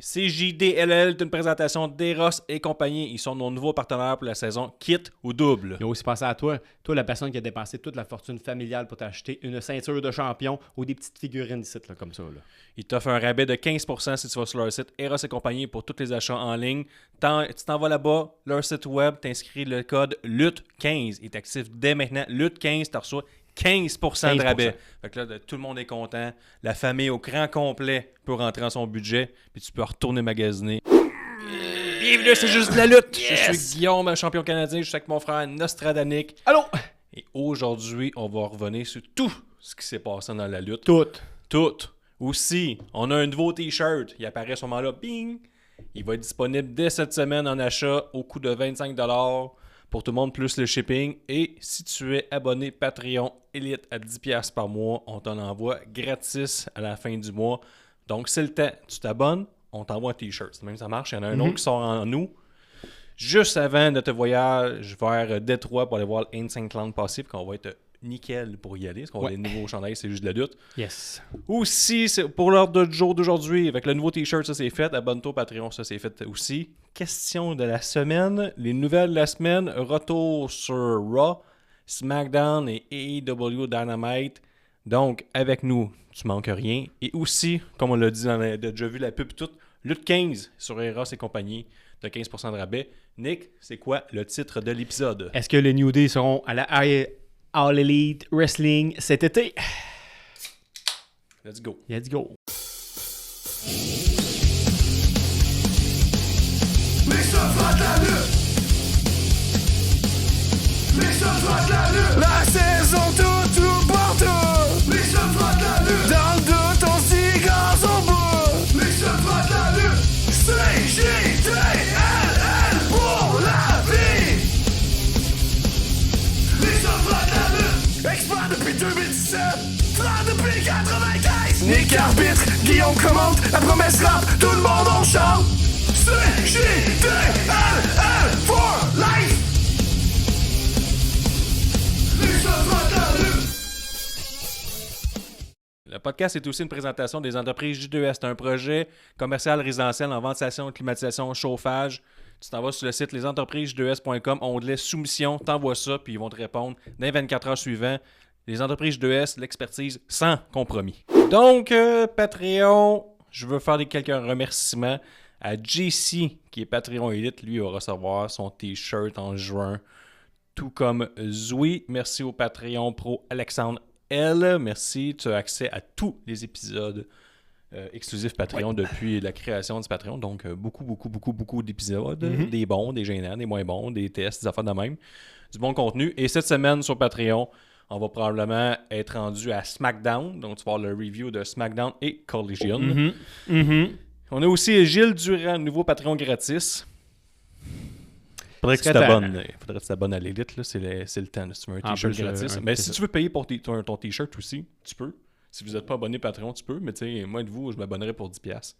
CJDLL est une présentation d'Eros et compagnie. Ils sont nos nouveaux partenaires pour la saison Kit ou Double. Ils ont aussi pensé à toi. Toi, la personne qui a dépensé toute la fortune familiale pour t'acheter une ceinture de champion ou des petites figurines ici, là, comme ça. Là. Ils t'offrent un rabais de 15% si tu vas sur leur site Eros et compagnie pour tous les achats en ligne. Tu t'en vas là-bas, leur site web, t'inscris le code LUT15. Il est actif dès maintenant. LUT15, tu reçois 15% de rabais. Fait que là, tout le monde est content. La famille au grand complet peut rentrer dans son budget. Puis tu peux retourner magasiner. Bienvenue, c'est juste de la lutte. Yes! Je suis Guillaume, champion canadien. Je suis avec mon frère Nostradanic. Allô? Et aujourd'hui, on va revenir sur tout ce qui s'est passé dans la lutte. Tout. Aussi, on a un nouveau t-shirt. Il apparaît à ce moment-là. Bing! Il va être disponible dès cette semaine en achat au coût de 25$ pour tout le monde, plus le shipping. Et si tu es abonné Patreon Elite à 10$ par mois, on t'en envoie gratis à la fin du mois. Donc, c'est le temps. Tu t'abonnes, on t'envoie un t-shirt. Même ça marche. Il y en a un autre qui sort en nous. Juste avant notre voyage vers Détroit pour aller voir l'Insane Clown Passif, qu'on va être nickel pour y aller. Parce qu'on a des nouveaux chandails, c'est juste de la lutte. Yes. Aussi, c'est pour l'ordre du jour d'aujourd'hui, avec le nouveau t-shirt, ça c'est fait. Abonne-toi au Patreon, ça c'est fait aussi. Question de la semaine. Les nouvelles de la semaine. Retour sur Raw, SmackDown et AEW Dynamite. Donc, avec nous, tu manques rien. Et aussi, comme on l'a dit, on a déjà vu la pub toute, Lutte 15 sur Eros et compagnie de 15% de rabais. Nick, c'est quoi le titre de l'épisode? Est-ce que les New Day seront à la All Elite Wrestling cet été? Let's go. Let's go. Les soldats de la lutte! Les soldats de la lutte! La saison tout partout! Les soldats de la lutte! Dans le doute, on s'y grâce au bout! Les soldats de la lutte! CJDLL pour la vie! Les soldats de la lutte! Expert depuis 2017! Frère depuis 95! Nick arbitre, Guillaume commente, la promesse rap, tout le monde on chante! CJDLL for life! Les soldats de la lutte! Le podcast est aussi une présentation des entreprises J2S. C'est un projet commercial résidentiel en ventilation, climatisation, chauffage. Tu t'en vas sur le site lesentreprises2s.com, onglet soumission, t'envoies ça, puis ils vont te répondre dans les 24 heures suivantes. Les entreprises J2S, l'expertise sans compromis. Donc, Patreon, je veux faire quelques remerciements à JC, qui est Patreon Elite. Lui, il va recevoir son t-shirt en juin, tout comme Zoui. Merci au Patreon Pro Alexandre L. Merci, tu as accès à tous les épisodes exclusifs Patreon depuis la création du Patreon. Donc, beaucoup d'épisodes. Des bons, des gênants, des moins bons, des tests, des affaires de même. Du bon contenu. Et cette semaine, sur Patreon, on va probablement être rendu à SmackDown. Donc, tu vas avoir le review de SmackDown et Collision. On a aussi Gilles Durand, nouveau Patreon gratis. Faudrait que tu t'abonnes à l'élite, là. C'est le temps. Si tu veux un t-shirt gratis. Mais si tu veux payer pour ton t-shirt aussi, tu peux. Si vous n'êtes pas abonné Patreon, tu peux. Mais tu sais, moi de vous, je m'abonnerais pour 10$.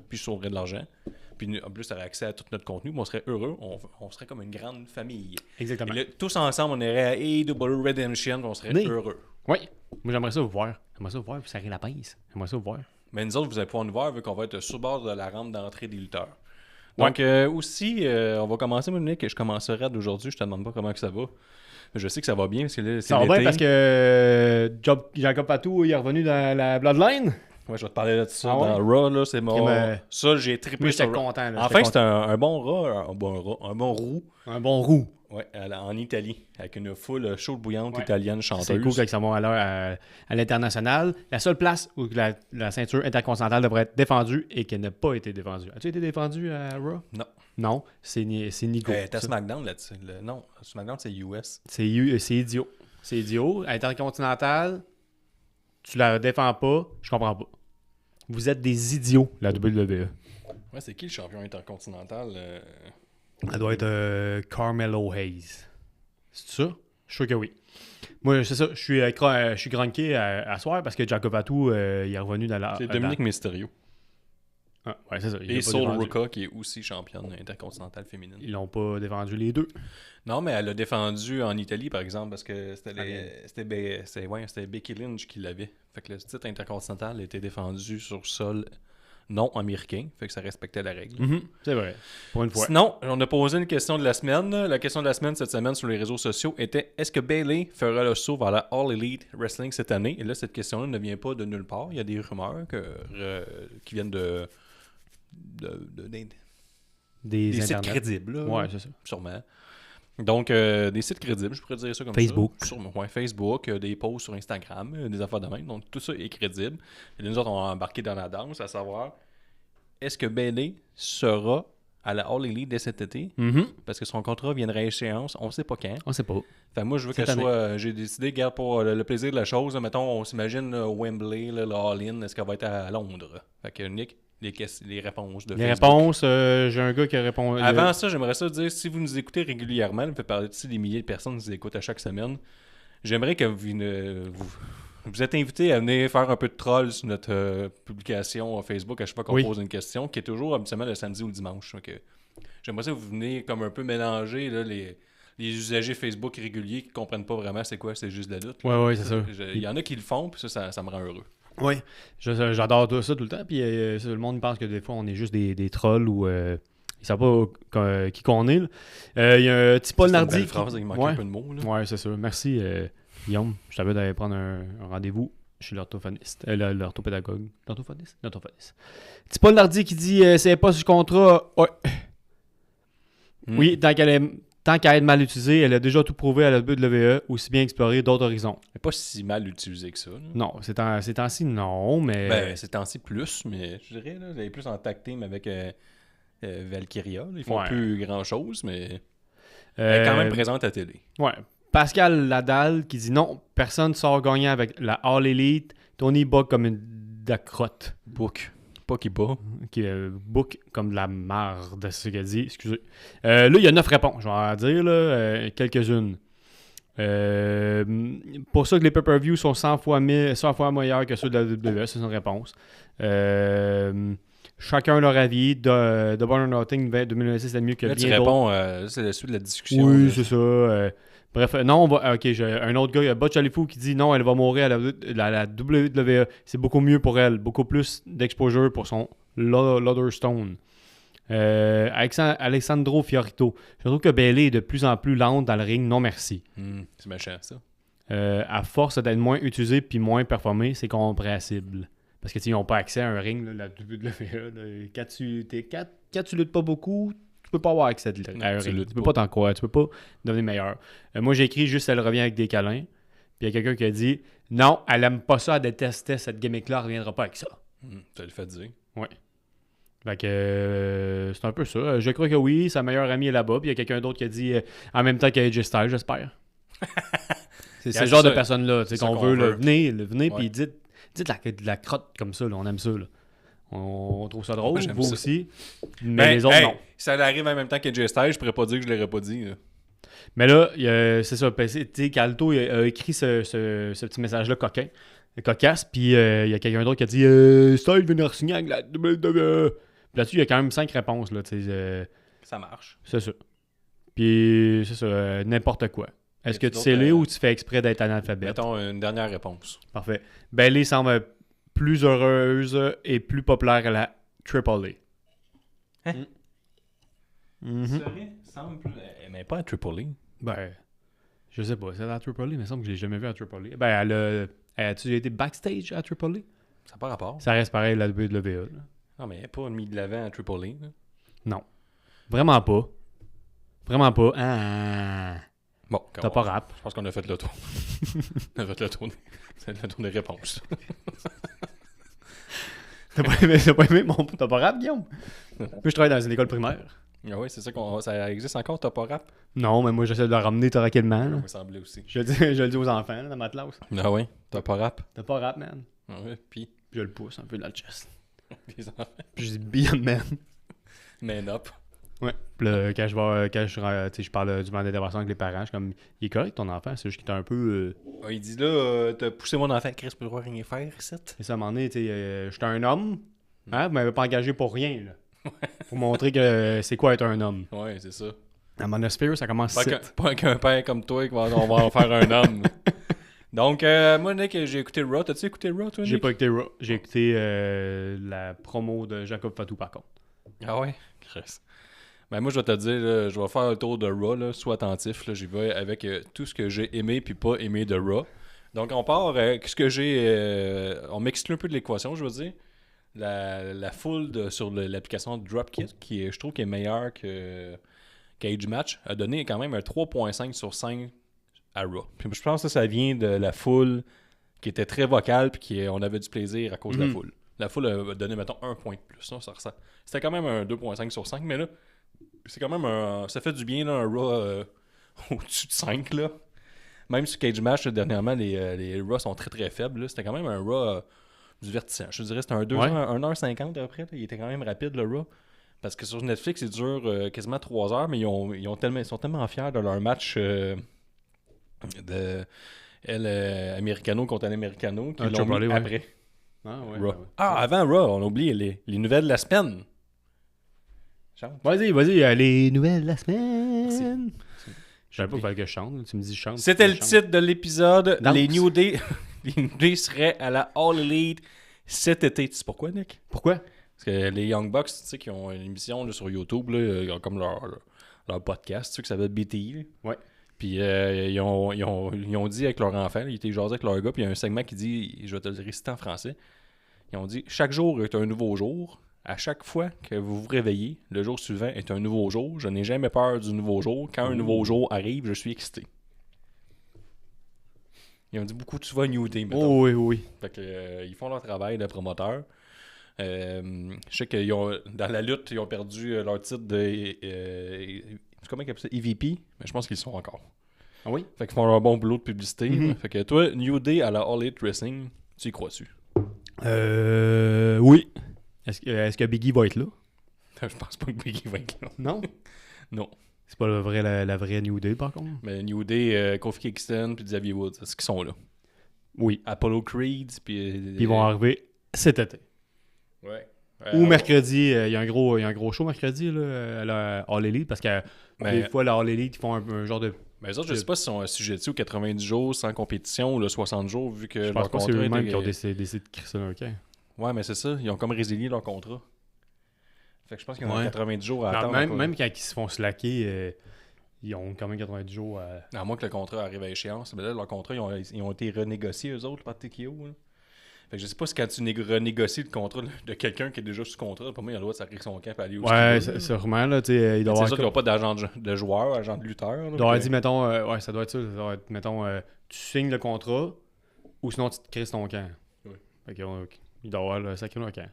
Puis je sauverais de l'argent. Puis en plus, tu aurais accès à tout notre contenu. On serait heureux. On serait comme une grande famille. Exactement. Et là, tous ensemble, on irait à AEW Redemption. On serait heureux. Oui. Moi, j'aimerais ça vous voir. J'aimerais ça vous voir, puis ça rit la pince. J'aimerais ça vous voir. Mais nous autres, vous allez pouvoir nous voir vu qu'on va être sur bord de la rampe d'entrée des lutteurs. Donc, aussi, on va commencer, Monique. Je commencerai d'aujourd'hui. Je te demande pas comment que ça va. Je sais que ça va bien parce que là, c'est ça va l'été. bien parce que Jacob Patou il est revenu dans la Bloodline. Ouais, je vais te parler de ça dans Raw. Là, c'est mon... Ça, j'ai trippé moi, sur j'étais content. Là, enfin, c'était un bon Raw. Un bon roux. Un bon roux. Ouais, en Italie, avec une foule chaude bouillante italienne chanteuse. C'est cool qu'ils s'en vont à l'international. La seule place où la ceinture intercontinentale devrait être défendue et qu'elle n'a pas été défendue. As-tu été défendu à Raw? Non. Non, c'est Nico. T'as SmackDown là-dessus. Non, SmackDown, c'est US. C'est idiot. C'est idiot. Intercontinentale, tu la défends pas, je comprends pas. Vous êtes des idiots, la WWE. Ouais, c'est qui le champion intercontinental? Ça doit être Carmelo Hayes. C'est ça? Je suis sûr que oui. Moi, c'est ça. Je suis grunqué à soir parce que Jacob Patou il est revenu dans la... C'est Dominique Mysterio. Ah, ouais, c'est ça. Et Sol Ruka, qui est aussi championne intercontinentale féminine. Ils l'ont pas défendu les deux. Non, mais elle l'a défendu en Italie, par exemple, parce que c'était Becky Lynch qui l'avait. Fait que le titre intercontinental a été défendu sur sol non américain, fait que ça respectait la règle. C'est vrai, pour une fois. Sinon, on a posé une question de la semaine. La question de la semaine cette semaine sur les réseaux sociaux était: est-ce que Bayley fera le saut vers la All Elite Wrestling cette année? Et là, cette question-là ne vient pas de nulle part. Il y a des rumeurs qui viennent des sites internets. crédibles. Là, Ouais, c'est ça. sûrement. Donc, des sites crédibles, je pourrais dire ça comme Facebook. ça. Ouais, Facebook, des posts sur Instagram, des affaires de même. Donc, tout ça est crédible. Et nous autres, on a embarqué dans la danse, à savoir, est-ce que Bayley sera à la All Elite dès cet été? Parce que son contrat viendrait à échéance, on ne sait pas quand. On sait pas. Fait moi, je veux Cette qu'elle année. soit... J'ai décidé, regarde, pour le plaisir de la chose, là, mettons, on s'imagine Wembley, là, le All-In, est-ce qu'elle va être à Londres? Fait que, Nick, les réponses de Les Facebook. réponses, j'ai un gars qui répond. Avant ça, j'aimerais ça dire, si vous nous écoutez régulièrement, vous faites partie des milliers de personnes qui nous écoutent à chaque semaine, j'aimerais que vous êtes invités à venir faire un peu de troll sur notre publication Facebook à chaque fois qu'on pose une question, qui est toujours habituellement le samedi ou le dimanche. Donc, j'aimerais ça que vous venez comme un peu mélanger là, les usagers Facebook réguliers qui ne comprennent pas vraiment c'est quoi, c'est juste la lutte. Ouais, c'est ça. Il y en a qui le font, puis ça me rend heureux. Oui, j'adore ça tout le temps. Puis le monde pense que des fois, on est juste des trolls ou ils savent pas qui qu'on est. Il y a un petit Paul Nardi. C'est une belle phrase, il manquait un peu de mots. Là. Ouais, c'est ça. Merci, Guillaume. Je t'avais d'aller prendre un rendez-vous chez l'orthophoniste. L'orthopédagogue. L'orthophoniste. Petit Paul Nardi qui dit c'est pas sur contrat. Ouais. Oui, tant qu'à être mal utilisée, elle a déjà tout prouvé à la WWE, aussi bien explorer d'autres horizons. Elle n'est pas si mal utilisée que ça. Là. Non, ces temps-ci, non, mais... Ben, ces temps-ci, plus, mais je dirais, là, elle est plus en tag team avec Valkyria. Là. Ils font plus grand-chose, mais elle est quand même présente à la télé. Ouais. Pascal Ladal qui dit non, personne sort gagnant avec la All Elite. Tony bat comme une dacrotte. Book. Pas qui bat. Qui book comme de la marde, c'est ce qu'elle dit. Excusez. Là, il y a 9 réponses. Je vais en dire là, quelques-unes. Pour ça que les pay-per-views sont 100 fois meilleurs que ceux de la WWE, c'est une réponse. Chacun leur avis. The Born or Nothing 2026 c'est mieux que là, bien tu d'autres. réponds, c'est la suite de la discussion. Oui, là. c'est ça. Bref, non, on va. Ok, j'ai un autre gars, Butch Alifou, qui dit non, elle va mourir à la WWE. C'est beaucoup mieux pour elle. Beaucoup plus d'exposure pour son Stone. Alessandro Fiorito. Je trouve que Bayley est de plus en plus lente dans le ring. Non, merci. C'est méchant, ça. À force d'être moins utilisée puis moins performée, c'est compréhensible. Parce que ils n'ont pas accès à un ring, là, la WWE. Là. Quand tu luttes pas beaucoup, tu peux pas avoir accès à un ring. Tu peux pas t'en croire, tu peux pas devenir meilleur. Moi, j'ai écrit juste elle revient avec des câlins. Puis il y a quelqu'un qui a dit non, elle aime pas ça, elle détestait cette gimmick-là, elle reviendra pas avec ça. Ça le fait dire. Ouais. Fait que c'est un peu ça. Je crois que oui, sa meilleure amie est là-bas. Puis il y a quelqu'un d'autre qui a dit en même temps qu'AJ Styles, j'espère. C'est ce genre de personnes-là qu'on veut. Là, venez puis dites de la crotte comme ça. Là, on aime ça. Là. On trouve ça drôle, vous ça. Aussi. Mais les autres, non. Si ça arrive en même temps qu'AJ Styles, je pourrais pas dire que je l'aurais pas dit. Là. Mais là, c'est ça. Calto a écrit ce petit message-là cocasse. Puis il y a quelqu'un d'autre qui a dit Styles vient de signer avec la WWE. Puis là-dessus, il y a quand même 5 réponses. Là, ça marche. C'est ça. Puis c'est ça, n'importe quoi. Est-ce que tu sais lire ou tu fais exprès d'être analphabète? Mettons une dernière réponse. Parfait. Bayley semble plus heureuse et plus populaire à la AAA. Hein? Semble plus... Mais pas à AAA. Ben, je sais pas. C'est à la AAA, mais il semble que je l'ai jamais vu à AAA. Ben, as-tu été backstage à AAA? Ça n'a pas rapport. Ça reste pareil la WWE. Là. Non, mais elle n'est pas mis de l'avant à AAA. Là. Non. Vraiment pas. Vraiment pas. Ah. Bon, t'as pas rap. Je pense qu'on a fait le tour. On a fait le tour des réponses. T'as pas aimé mon T'as pas rap, Guillaume? Moi, je travaille dans une école primaire. Ah oui, c'est ça ça existe encore, t'as pas rap? Non, mais moi, j'essaie de le ramener tranquillement. Ça me semblait aussi. Je le dis aux enfants là, dans ma classe. Ah oui, t'as pas rap? T'as pas rap, man. Ah oui, puis je le pousse un peu dans le chest. Les enfants. Puis je dis Beyond Man. Man up. Ouais. Puis là, quand je parle du moment d'intervention avec les parents, je suis comme, il est correct ton enfant, c'est juste qu'il était un peu. Il dit là, t'as poussé mon enfant, Chris peut rien faire, ici. Et ça, à un moment donné, j'étais un homme, hein, vous m'avez pas engagé pour rien, là. Faut montrer que c'est quoi être un homme. Ouais, c'est ça. À Monosphere, ça commence pas qu'un père comme toi, on va en faire un homme. Donc, moi, Nick, j'ai écouté Raw. T'as-tu écouté Raw, toi, Nick? J'ai pas écouté Raw. J'ai écouté la promo de Jacob Fatou, par contre. Ah ouais? Chris. Ben moi, je vais te dire, là, je vais faire un tour de Raw, là, sois attentif. Là, j'y vais avec tout ce que j'ai aimé puis pas aimé de Raw. Donc, on part avec ce que j'ai... on m'exclut un peu de l'équation, je veux dire. La foule sur l'application Dropkit, qui je trouve qui est meilleure que Cage Match, a donné quand même un 3.5 sur 5 à Raw. Puis je pense que ça vient de la foule qui était très vocale puis on avait du plaisir à cause de la foule. La foule a donné, mettons, 1 point de plus. Là, c'était quand même un 2.5 sur 5, mais là, c'est quand même ça fait du bien, là, un Raw au-dessus de 5, là. Même sur Cage Match, là, dernièrement, les Raw sont très très faibles. Là. C'était quand même un Raw divertissant. Je te dirais c'était un 1h50 après. Là. Il était quand même rapide, le Raw. Parce que sur Netflix, il dure quasiment 3 heures, mais ils sont tellement fiers de leur match Americano contre Americano qu'ils l'ont mis après. Ah, ouais, Raw. ouais. Avant Raw, on a oublié les nouvelles de la semaine. Chante. Vas-y, les nouvelles de la semaine. Je savais pas qu'il fallait que je chante. Tu me dis je chante. C'était le titre de l'épisode. Danse. Les New Day seraient à la All Elite cet été. Tu sais pourquoi, Nick? Pourquoi? Parce que les Young Bucks, tu sais, qui ont une émission là, sur YouTube, là, ils ont comme leur podcast, tu sais, que ça s'appelle BTI. Là. Ouais. Puis ils ont dit avec leur enfant, ils étaient jasés avec leur gars, puis il y a un segment qui dit, je vais te le réciter en français, ils ont dit, chaque jour est un nouveau jour. À chaque fois que vous vous réveillez, le jour suivant est un nouveau jour. Je n'ai jamais peur du nouveau jour. Quand un nouveau jour arrive, je suis excité. Ils ont dit beaucoup de souvent New Day, mettons. Oh, oui. Fait que, ils font leur travail de promoteur. Je sais que dans la lutte, ils ont perdu leur titre de... comment ils appellent ça? EVP? Mais je pense qu'ils le sont encore. Ah oui? Fait qu'ils font leur bon boulot de publicité. Mm-hmm. Fait que toi, New Day à la All Elite Wrestling, tu y crois-tu? Oui. Est-ce que Biggie va être là? Je pense pas que Biggie va être là. Non. Non. C'est pas la vraie New Day, par contre? Mais New Day, Kofi Kingston puis Xavier Woods, est-ce qu'ils sont là? Oui. Apollo Creed, puis... Puis ils vont arriver cet été. Ouais. Ou mercredi, il y a un gros show mercredi là, à la All Elite, parce que des fois, la All Elite, ils font un genre de... Mais les autres, je sais pas s'ils sont assujettis aux 90 jours sans compétition ou le 60 jours, vu que Je pense pas que c'est eux-mêmes qui ont décidé de crisser un camp. Ouais, mais c'est ça. Ils ont comme résilié leur contrat. Fait que je pense qu'ils ont 90 jours à attendre. Même quand ils se font slacker, ils ont quand même 90 jours à... À moins que le contrat arrive à échéance. Mais là, leur contrat, ils ont été renégociés, eux autres, par TKO. Là. Fait que je sais pas si quand tu renégocies le contrat de quelqu'un qui est déjà sous contrat, pour moi, il a le droit de sacrer son camp et aller où sûrement, là, tu sais, il doit c'est avoir... ça qu'ils n'ont pas d'agent de joueur, agent de lutteur. Là, il doit avoir dit, mettons, ça doit être ça, mettons, tu signes le contrat, ou sinon tu te crises ton camp. Oui. Fait que, il doit avoir le sacré le camp.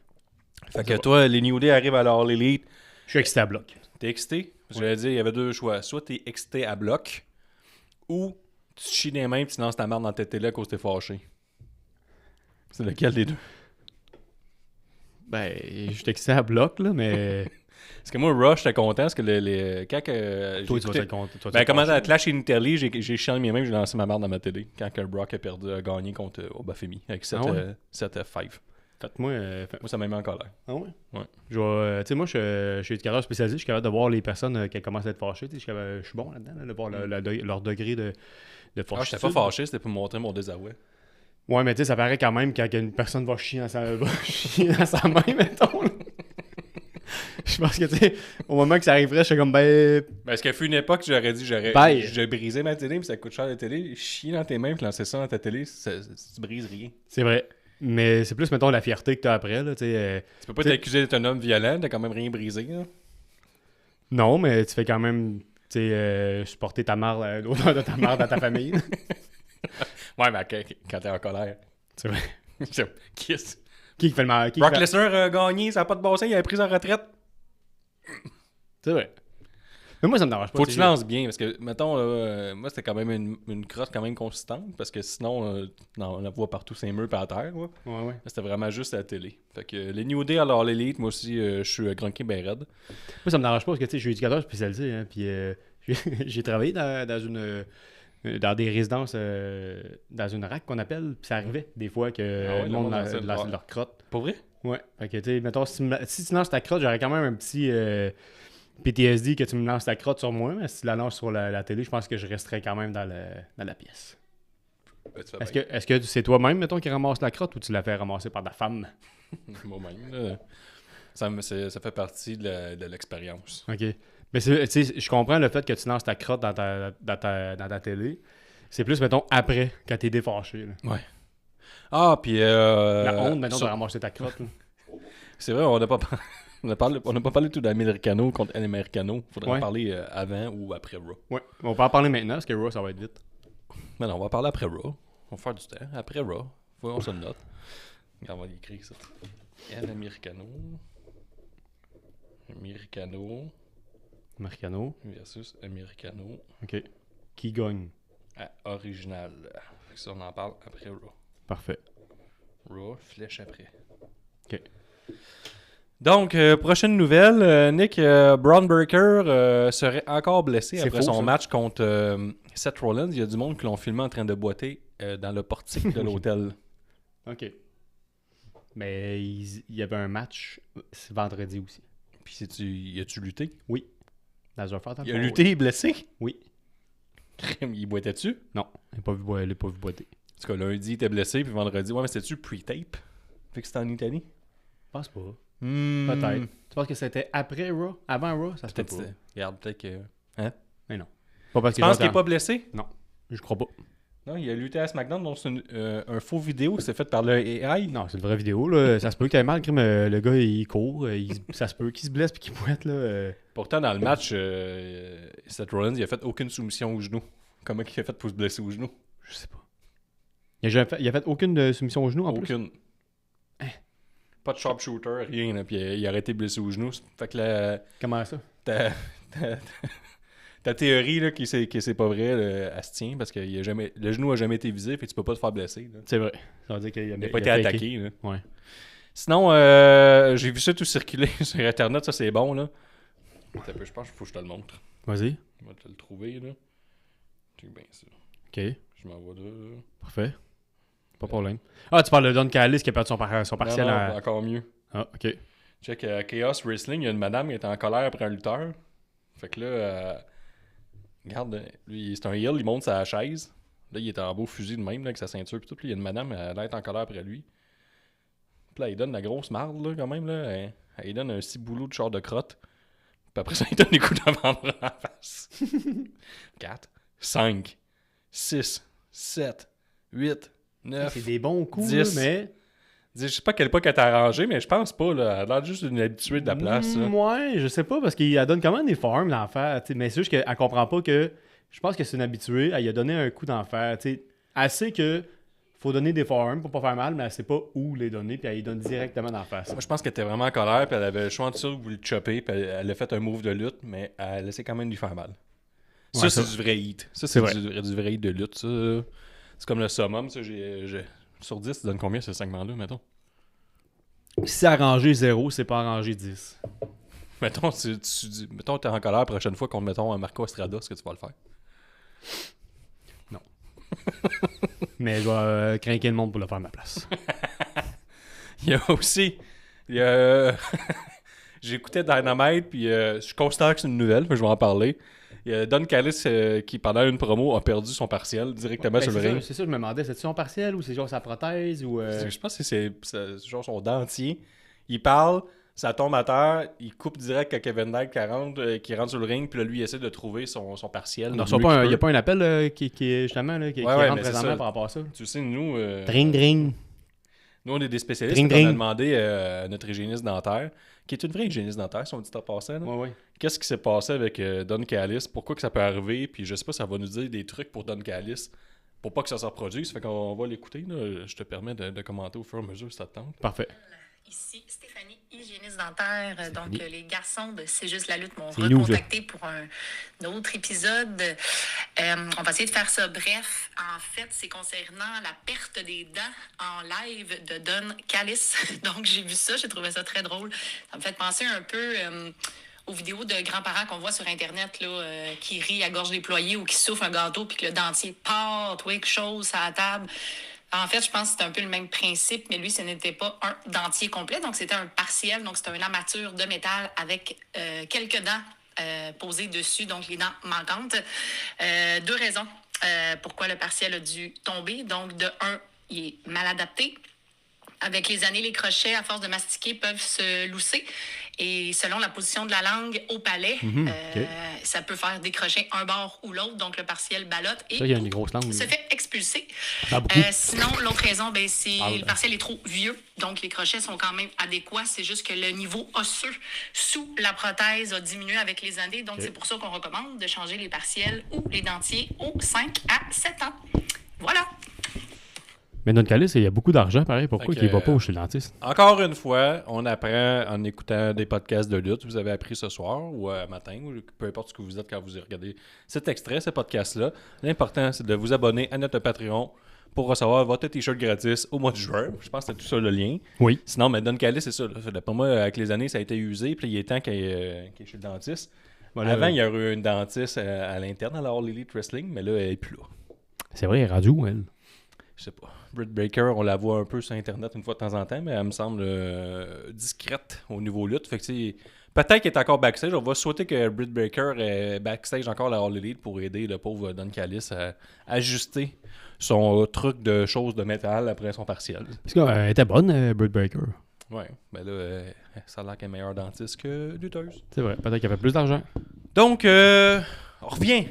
Fait que toi, les New Day arrivent à la All Elite. Je suis excité à bloc. T'es excité? Parce que j'allais dire, il y avait deux choix. Soit t'es excité à bloc, ou tu te chies les mains et tu lances ta merde dans ta télé à cause que t'es fâché. C'est lequel des deux? Ben, je suis excité à bloc, là, mais... Parce que moi, Rush, j'étais content parce que quand que toi, tu vas être content. Ben, comment dans Clash Interly, j'ai chié mes mains, j'ai lancé ma merde dans ma télé quand que Brock a gagné contre Obafemi avec 7-5. Moi, ça m'a mis en colère. Ah ouais? Ouais. Tu sais, moi, je suis éducateur spécialisé. Je suis capable de voir les personnes qui commencent à être fâchées. Je suis bon là-dedans, là, de voir leur degré de fâchitude. Ah, j'étais pas fâché, c'était pour montrer mon désavoué. Ouais, mais tu sais, ça paraît quand même quand une personne va chier dans sa main, mettons. Là. Je pense que, tu sais, au moment que ça arriverait, je suis comme, ben... Parce qu'à une époque, j'aurais dit, j'ai brisé ma télé, puis ça coûte cher la télé. Chier dans tes mains, puis lancer ça dans ta télé, tu brises rien. C'est vrai. Mais c'est plus, mettons, la fierté que t'as après, là, tu sais. Tu peux pas t'accuser d'être un homme violent, t'as quand même rien brisé, là. Non, mais tu fais quand même, tu sais, supporter ta mère, l'odeur de ta mère dans ta famille. Ouais, mais quand t'es en colère. C'est vrai. Qui fait le mal? Brock Lesnar a gagné, ça n'a pas de bon sens, il a pris en retraite. C'est vrai. Mais moi, ça me dérange pas. Faut que tu lances bien, parce que, mettons, moi, c'était quand même une crotte quand même consistante, parce que sinon, on la voit partout, c'est murs par terre. Ouais. C'était vraiment juste à la télé. Fait que les New Day, alors l'élite, moi aussi, je suis grunqué ben raide. Moi, ça me dérange pas, parce que, tu sais, je suis éducateur spécialisé, hein, puis j'ai travaillé dans des résidences, dans une rack qu'on appelle, puis ça arrivait des fois que le monde lançait leur crotte. Pour vrai? Ouais. Fait que, tu sais, mettons, si tu lances ta crotte, j'aurais quand même un petit PTSD que tu me lances ta crotte sur moi, mais si tu la lances sur la télé, je pense que je resterais quand même dans la pièce. tu fais Est-ce que c'est toi-même, mettons, qui ramasse la crotte ou tu la fais ramasser par ta femme? Moi-même, là. Ça fait partie de l'expérience. OK. Mais tu sais, je comprends le fait que tu lances ta crotte dans ta télé. C'est plus, mettons, après, quand t'es défâché. Là. Ouais. Ah, puis... La honte, maintenant, de ramasser ta crotte. Là. C'est vrai, on n'a pas parlé tout d'Americano contre Americano. Faudrait en parler avant ou après Raw. Ouais. On va en parler maintenant, parce que Raw, ça va être vite. Mais non, on va parler après Raw. On va faire du temps. Après Raw. On se le note. Regarde, on va l'écrire, ça. Americano versus Americano. OK. Qui gagne? Original. Ça, on en parle après Raw. Parfait. Raw, flèche après. OK. Donc, prochaine nouvelle. Nick Braun Breaker serait encore blessé après son match contre Seth Rollins. Il y a du monde qui l'ont filmé en train de boiter dans le portique de l'hôtel. OK. Mais il y avait un match vendredi aussi. Puis, y a-tu lutté? Oui. Dans un il a lutté, il est blessé? Oui. Il boitait-tu? Non, il n'a pas vu boiter. En tout cas, lundi, il était blessé, puis vendredi, ouais, mais c'était-tu pre-tape? Fait que c'était en Italie? Je pense pas. Peut-être. Tu penses que c'était après Raw? Avant Raw? Ça se peut pas. Regarde, peut-être que... Hein? Mais non. Pas parce tu penses qu'il n'est pas blessé? Non, je crois pas. Non, il a lutté à SmackDown, donc c'est un faux vidéo qui s'est fait par le AI. Non, c'est une vraie vidéo. Là. Ça se peut que tu aies mal, crime. Le gars, il court. Ça se peut qu'il se blesse et qu'il boite. Là. Pourtant, dans le match, Seth Rollins, il a fait aucune soumission au genou. Comment il a fait pour se blesser au genou? Je sais pas. Il a fait aucune soumission au genou en plus? Aucune. Pas de sharpshooter, rien. Là, puis il a arrêté de blesser au genou. Fait que là... Comment ça? Ta théorie là, qui c'est pas vrai, elle se tient parce que le genou a jamais été visé, fait que tu peux pas te faire blesser. Là. C'est vrai. Ça veut dire qu'il n'a pas été attaqué. Là. Ouais. Sinon, j'ai vu ça tout circuler sur Internet, ça c'est bon. Là. Je pense qu'il faut que je te le montre. Vas-y. Je vais te le trouver. Là. Check bien ça. OK. Je m'envoie là. Parfait. Pas de problème. Ah, tu parles de Don Callis qui a perdu son partiel. Non, encore mieux. Ah, OK. Check Chaos Wrestling, il y a une madame qui est en colère après un lutteur. Fait que là... regarde, lui, c'est un heel, il monte sa chaise. Là, il est en beau fusil de même, là, avec sa ceinture. Puis tout, puis il y a une madame, elle est en colère après lui. Puis là, il donne la grosse marde, là, quand même. Là. Il donne un ciboulot de char de crotte. Puis après ça, il donne des coups d'avant en face. 4, 5, 6, 7, 8, 9, c'est des bons coups, 10. Là, mais... Je sais pas quelle époque elle t'a arrangé, mais je pense pas. Là. Elle a l'air juste une habituée de la place. Ouais, je sais pas, parce qu'elle donne quand même des formes d'enfer. Mais c'est juste qu'elle comprend pas que... Je pense que c'est une habituée. Elle lui a donné un coup d'enfer. Elle sait que faut donner des formes pour pas faire mal, mais elle sait pas où les donner, puis elle les donne directement dans la face. Moi, je pense qu'elle était vraiment en colère, puis elle avait le choix de ça ou de le chopper, puis elle a fait un move de lutte, mais elle laissait quand même lui faire mal. Ouais, ça, c'est du vrai hit. Ça, c'est du vrai hit de lutte. Ça. C'est comme le summum. Ça, sur 10, tu donnes combien ce segment-là, mettons? Si c'est arrangé 0, c'est pas arrangé 10. Mettons, mettons t'es en colère la prochaine fois contre, mettons, un Marco Estrada, est-ce que tu vas le faire? Non. Mais je vais craquer le monde pour le faire à ma place. Il y a aussi... J'écoutais Dynamite, puis je constate que c'est une nouvelle, mais je vais en parler. Il y a Don Callis qui, pendant une promo, a perdu son partiel directement sur le ring. C'est ça, je me demandais, c'est-tu son partiel ou c'est genre sa prothèse ou... Je pense que c'est genre son dentier. Il parle, ça tombe à terre, il coupe direct à Kevin Knight qui rentre sur le ring, puis là, lui, il essaie de trouver son partiel. Non, il n'y a pas un appel qui est justement là, qui rentre présentement par rapport à ça. Tu sais, nous... Dring. Nous, on est des spécialistes. On a demandé à notre hygiéniste dentaire, qui est une vraie hygiéniste dentaire, si on dit en passant. Ouais. Qu'est-ce qui s'est passé avec Don Callis? Pourquoi que ça peut arriver? Puis je sais pas, ça va nous dire des trucs pour Don Callis pour pas que ça se reproduise. Fait qu'on va l'écouter. Là. Je te permets de commenter au fur et à mesure si ça te tente. Parfait. Ici Stéphanie, hygiéniste dentaire. Donc, les garçons de C'est juste la lutte m'ont recontacté pour un autre épisode. On va essayer de faire ça bref. En fait, c'est concernant la perte des dents en live de Don Callis. Donc, j'ai vu ça, j'ai trouvé ça très drôle. Ça me fait penser un peu aux vidéos de grands-parents qu'on voit sur Internet là, qui rient à gorge déployée ou qui souffrent un gâteau puis que le dentier part, quelque chose à la table. En fait, je pense que c'était un peu le même principe, mais lui, ce n'était pas un dentier complet, donc c'était un partiel, donc c'était une armature de métal avec quelques dents posées dessus, donc les dents manquantes. 2 raisons. pourquoi le partiel a dû tomber. Donc, de un, il est mal adapté. Avec les années, les crochets, à force de mastiquer, peuvent se lousser. Et selon la position de la langue au palais, ça peut faire décrocher un bord ou l'autre. Donc, le partiel ballotte et Ça, il y a une grosse langue. se fait expulser. Beaucoup. Sinon, l'autre raison, c'est le partiel est trop vieux. Donc, les crochets sont quand même adéquats. C'est juste que le niveau osseux sous la prothèse a diminué avec les années. Donc, c'est pour ça qu'on recommande de changer les partiels ou les dentiers aux 5 à 7 ans. Voilà. Mais Don Callis, il y a beaucoup d'argent, pareil. Pourquoi il ne va pas chez le dentiste? Encore une fois, on apprend en écoutant des podcasts de lutte. Vous avez appris ce soir ou matin, ou peu importe ce que vous êtes quand vous regardez cet extrait, ce podcast-là. L'important, c'est de vous abonner à notre Patreon pour recevoir votre t-shirt gratis au mois de juin. Je pense que c'est tout ça le lien. Oui. Sinon, mais Don Callis, c'est ça. Pour moi, avec les années, ça a été usé. Puis il est temps qu'il est chez le dentiste. Voilà, avant, il y a eu une dentiste à l'interne à la All Elite Wrestling, mais là, elle n'est plus là. C'est vrai, elle est rendue où, elle? Je sais pas. Britt Baker, on la voit un peu sur Internet une fois de temps en temps, mais elle me semble discrète au niveau lutte. Fait que peut-être qu'elle est encore backstage. On va souhaiter que Britt Baker est backstage encore à la All Elite pour aider le pauvre Don Callis à ajuster son truc de choses de métal après son partiel. Parce qu'elle était bonne, Britt Baker. Ouais, ben là, ça a l'air qu'elle est meilleure dentiste que lutteuse. C'est vrai, peut-être qu'elle fait plus d'argent. Donc, on revient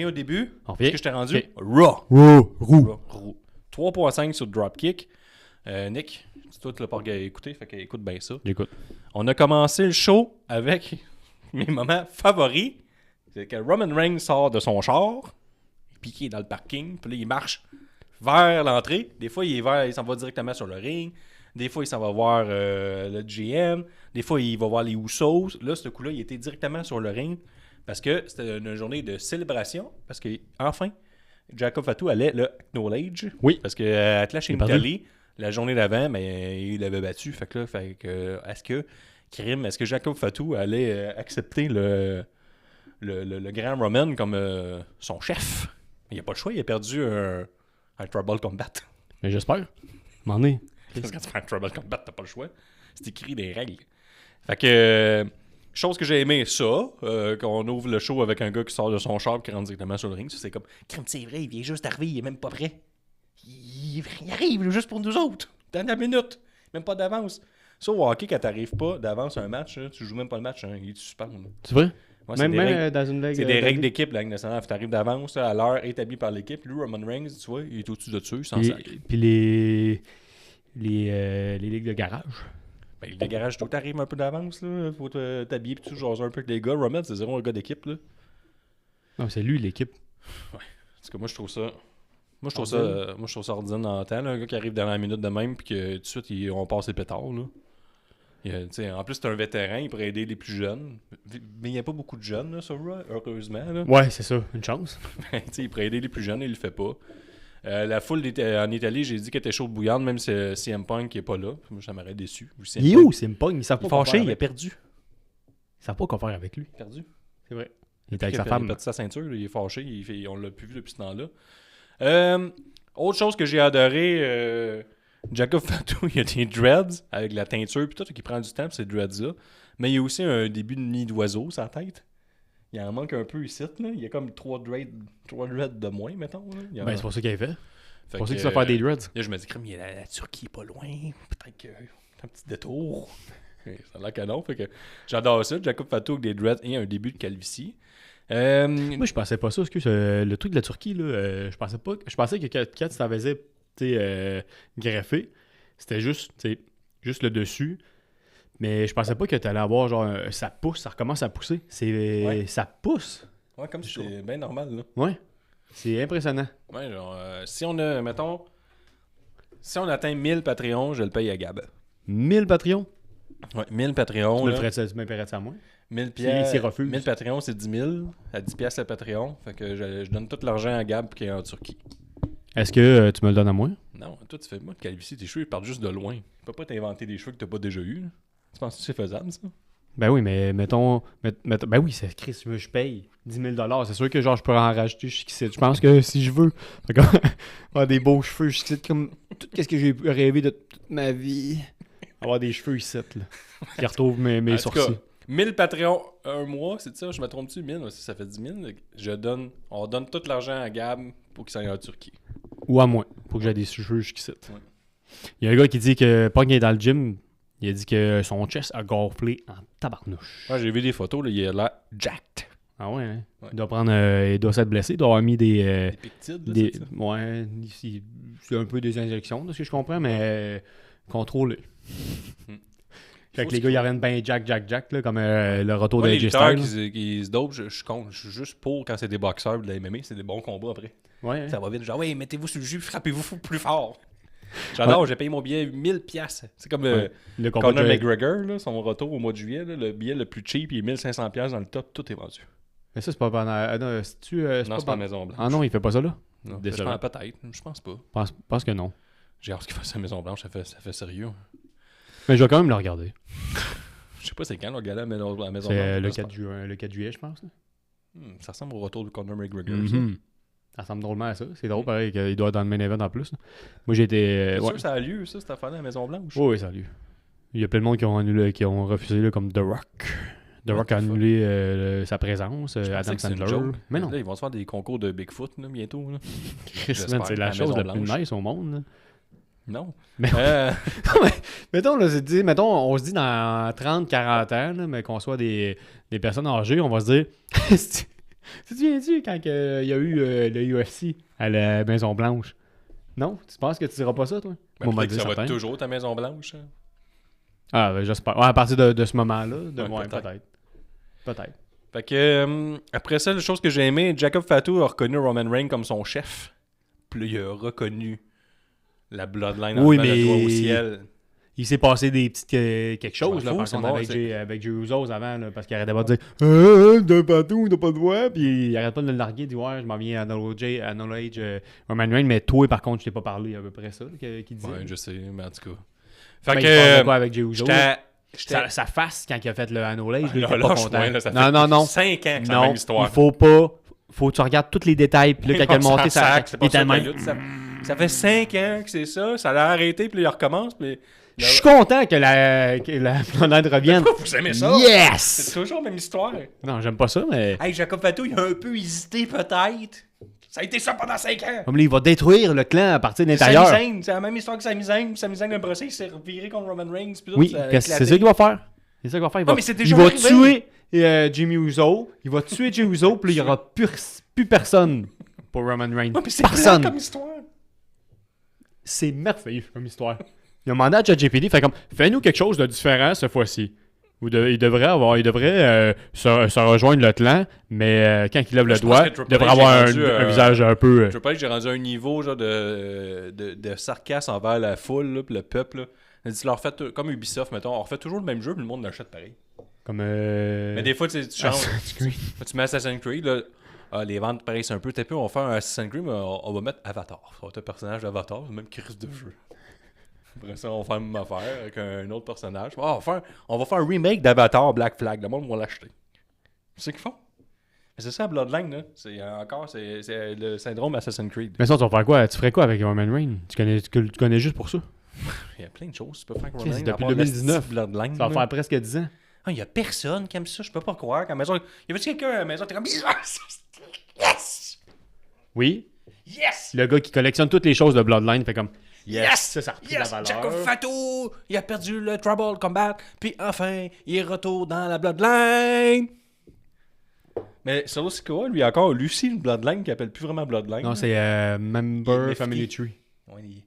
au début. On revient. Qu'est-ce que je t'ai rendu? Okay. Raw. Roux. 3.5 sur Dropkick. Nick, c'est toi qui l'as pas écouté, fait qu'écoute bien ça. J'écoute. On a commencé le show avec mes moments favoris. C'est que Roman Reigns sort de son char, il est piqué dans le parking, puis là, il marche vers l'entrée. Des fois, il s'en va directement sur le ring. Des fois, il s'en va voir le GM. Des fois, il va voir les Usos. Là, ce coup-là, il était directement sur le ring parce que c'était une journée de célébration. Parce que, enfin, Jacob Fatu allait le acknowledge. Oui. Parce que à Clash in Italy, la journée d'avant, mais il l'avait battu. Fait que là, est-ce que Jacob Fatu allait accepter le grand Roman comme son chef? Il n'y a pas le choix, il a perdu un Trouble Combat. Mais j'espère. M'en est. Parce que quand tu fais un Trouble Combat, t'as pas le choix. C'est écrit des règles. Fait que, chose que j'ai aimé, ça, qu'on ouvre le show avec un gars qui sort de son char et qui rentre directement sur le ring. Ça, c'est comme, c'est vrai, il vient juste d'arriver, il est même pas prêt. Il arrive juste pour nous autres. Dernière minute. Même pas d'avance. Ça, au hockey, quand t'arrives pas d'avance à un match, hein, tu joues même pas le match, hein, il est suspend. C'est vrai? Ouais, même dans une ligue. C'est des règles d'équipe, la Ligue nationale. Tu arrives d'avance à l'heure établie par l'équipe. Lui, Roman Reigns, tu vois, il est au-dessus de dessus, sans sac. Puis les ligues de garage. Ben, les garages, tu arrives un peu d'avance, là. Faut t'habiller puis tu jases un peu avec les gars. Roman, c'est zéro un gars d'équipe, là. Non, c'est lui, l'équipe. Ouais. Parce que moi, je trouve ça. Moi, je trouve ça ordinaire dans le temps, là. Un gars qui arrive dans la minute de même puis que tout de suite, on passe les pétards, là. En plus, c'est un vétéran, il pourrait aider les plus jeunes. Mais il n'y a pas beaucoup de jeunes, là, sur Raw, heureusement. Là. Ouais, c'est ça, une chance. Il pourrait aider les plus jeunes, il le fait pas. La foule en Italie, j'ai dit qu'elle était chaude bouillante, même si CM Punk n'est pas là. Moi, ça m'aurait déçu. Il est où, CM Punk? Ils savent pas quoi faire. Il a perdu. Ils savent pas quoi faire avec lui. Perdu. C'est vrai. Il est avec sa femme. Il a perdu sa ceinture, il est fâché. On l'a plus vu depuis ce temps-là. Autre chose que j'ai adoré... Jacob Fatu, il y a des dreads avec la teinture puis tout qui prend du temps pour ces dreads-là. Mais il y a aussi un début de nid d'oiseau sur la tête. Il en manque un peu ici. Là. Il y a comme 3 dreads de moins, mettons. Là. Ben, c'est pour ça qu'il avait fait. C'est pour ça qu'il va faire des dreads. Là, je me dis, comme la Turquie est pas loin. Peut-être qu'un petit détour. Ça a l'air canon. Fait que j'adore ça. Jacob Fatu avec des dreads et un début de calvitie. Moi, je pensais pas ça. Excuse, le truc de la Turquie, là, je pensais pas. Je pensais que quand tu t'en faisais greffé, c'était juste le dessus. Mais je pensais pas que tu allais avoir genre ça pousse, ça recommence à pousser. Ça pousse. Ouais, comme si c'était bien normal là. Ouais. C'est impressionnant. Ouais, genre si on atteint 1000 Patreons, je le paye à Gab. 1000 Patreons? Ouais, 1000 Patreons. Tu me paierais ça à moi? 1000 pièces. S'il refuse. 1000 Patreons, c'est 10 000. À 10 pièces le Patreon. Fait que je donne tout l'argent à Gab qui est en Turquie. Est-ce que tu me le donnes à moi? Non, toi, tu fais moi de calvitie, tes cheveux, ils partent juste de loin. Tu peux pas t'inventer des cheveux que t'as pas déjà eu. Là. Tu penses que c'est faisable, ça? Ben oui, mais mettons ben oui, c'est Chris, je paye 10 000 $. C'est sûr que genre je pourrais en rajouter jusqu'ici. Je pense que si je veux, avoir des beaux cheveux jusqu'ici, comme tout ce que j'ai rêvé de toute ma vie. Avoir des cheveux ici, là. Qui retrouvent mes sourcils. 1000 Patreons un mois, c'est ça? Je me trompe-tu? 1000, ça fait 10 000. On donne tout l'argent à Gab pour qu'il s'aille en Turquie. Ou à moins, pour que j'aie des cheveux jusqu'ici. Ouais. Il y a un gars qui dit que, pas qu'il est dans le gym, il a dit que son chest a gonflé en tabarnouche. Ouais, j'ai vu des photos, là, il a l'air jacked. Ah ouais, hein? Ouais. Il doit s'être blessé, il doit avoir mis des... Des pectides, là, c'est ça? ouais, c'est un peu des injections, de ce que je comprends, mais contrôlé. Fait que les gars, ils reviennent bien jack, là, comme le retour Moi, de les AJ lutteurs Styles. qui se dopent, je suis contre. Je suis juste pour quand c'est des boxeurs de la MMA, c'est des bons combats après. Ouais, hein? Ça va vite, genre, ouais, mettez-vous sur le jus, frappez-vous plus fort. J'adore, j'ai payé mon billet 1000$. C'est comme Le combat Conor de- McGregor, là, son retour au mois de juillet, là, le billet le plus cheap, il est 1500$ dans le top, tout est vendu. Mais ça, c'est pas pendant... non, c'est Non, c'est pas la Maison Blanche. Ah non, il fait pas ça, là? Non, Décevant. peut-être, je pense pas. Pense que non. J'ai hâte qu'il fasse la Maison Blanche, ça fait sérieux. Mais je vais quand même le regarder. Je sais pas c'est quand le gala à la Maison Blanche. C'est le ça. 4 juin, le 4 juillet, je pense. Là. Ça ressemble au retour de Conor McGregor. Mhm. Ça ressemble drôlement à ça. C'est drôle, pareil, qu'il doit être dans le main event en plus. Là. Moi, j'ai été... C'est ouais. sûr que ça a lieu, ça, cette affaire à la Maison Blanche. Oui, salut. Il y a plein de monde qui ont annulé, qui ont refusé, là, comme The Rock. The Rock a annulé sa présence, Je pensais Adam que c'est une Sandler. joke. Mais non. Là, ils vont se faire des concours de Bigfoot là, bientôt. Là. Chris, J'espère, man, c'est à la chose la plus Maison-Blanche. nice au monde. Là. Non. Mais- Mettons, là, mettons, on se dit dans 30-40 ans, là, mais qu'on soit des personnes âgées, on va se dire... Tu te souviens-tu quand il y a eu le UFC à la Maison-Blanche? Non? Tu penses que tu diras pas ça, toi? Ben, Moi, on m'a peut-être que dit ça va certain. être toujours ta Maison Blanche. Hein. Ah, ben, j'espère. Ouais, à partir de ce moment-là, Ouais, peut-être. Peut-être. Fait que, après ça, la chose que j'ai aimé, Jacob Fatu a reconnu Roman Reigns comme son chef. Puis là, il a reconnu la Bloodline en Oui, levant le mais- doigt au ciel. Il s'est passé des petites quelque chose, Je là, m'en par fous, contre, c'est avec bon, Jey Usos avant, là, parce qu'il arrêtait pas de dire de partout, t'as pas de voix, puis il arrête pas de le larguer, il dit ouais, je m'en viens à Knowledge, Roman Reigns, mais toi, par contre, je t'ai pas parlé à peu près ça, qu'il disait. Ouais, je sais, mais en tout cas. Ben, Fait il parlait que, quoi avec Jey Usos? j'étais Sa face, quand il a fait le Knowledge, il là, était pas lâche-moi, content. là, ça fait Non. 5 ans que c'est la Non, même histoire. il faut pas... Faut que tu regardes tous les détails, puis là, quand il a On monté s'en ça, sac, c'est il pas était ça le la même. lutte, ça fait 5 ans que c'est ça, ça l'a arrêté, puis là, il recommence, puis... Je suis content que la planète revienne. Pourquoi vous aimez ça? C'est Yes! toujours la même histoire. Non, j'aime pas ça, mais... Hey, Jacob Fatu, il a un peu hésité, peut-être. Ça a été ça pendant 5 ans. Comme là, il va détruire le clan à partir de Sami l'intérieur. Zayn, c'est la même histoire que Sami Zayn. Sami Zayn, après ça, il s'est reviré contre Roman Reigns. Puis Oui, c'est ça qu'il va faire. C'est ça qu'il va faire. mais c'est Il déjà va arrivé. tuer Jimmy Uso. Il va tuer Jimmy Uso, puis là, il n'y aura plus personne pour Roman Reigns. Ouais, mais c'est Personne. plat comme histoire. C'est merveilleux comme histoire. Il a demandé à ChatGPT, fait comme, fais-nous quelque chose de différent cette fois-ci. Il devrait se rejoindre le clan, mais quand il lève le Je pense doigt, que il Triple devrait H avoir est un rendu, visage un peu... Je veux pas dire que j'ai rendu un niveau genre de sarcasme envers la foule, là, puis le peuple. Là. Il dit, leur faites comme Ubisoft, mettons, on refait toujours le même jeu, puis le monde l'achète pareil. Comme... Mais des fois, tu sais, tu changes. Assassin's Creed. Tu mets Assassin's Creed, là. Les ventes paraissent un peu tapées. On va faire un Assassin's Creed, mais on va mettre Avatar. Ça va être un personnage d'Avatar, même Chris de feu. Après ça, on va faire la même affaire avec un autre personnage. On va faire un remake d'Avatar Black Flag. Le monde va l'acheter. C'est ce qu'ils font. Mais c'est ça, Bloodline, là. C'est le syndrome Assassin's Creed. Mais ça, tu vas faire quoi? Tu ferais quoi avec Roman Reigns? Tu connais juste pour ça? Il y a plein de choses que tu peux faire avec Chris, Roman depuis à part 2019. le style Bloodline. Ça va là. faire presque 10 ans. Ah, il y a personne qui aime ça. Je peux pas croire qu'à la maison... Y avait-tu quelqu'un à la maison? T'es comme... Yes! Oui. Yes! Le gars qui collectionne toutes les choses de Bloodline fait comme... Yes! Ça, ça a repris Yes! la valeur. Jacob Fatu! Il a perdu le Trouble Combat. Puis enfin, il est retour dans la Bloodline. Mais Solo Sikoa, lui, encore Lucy, une Bloodline qui appelle plus vraiment Bloodline. Non, c'est Member Il- Family Tree. Ouais, il est...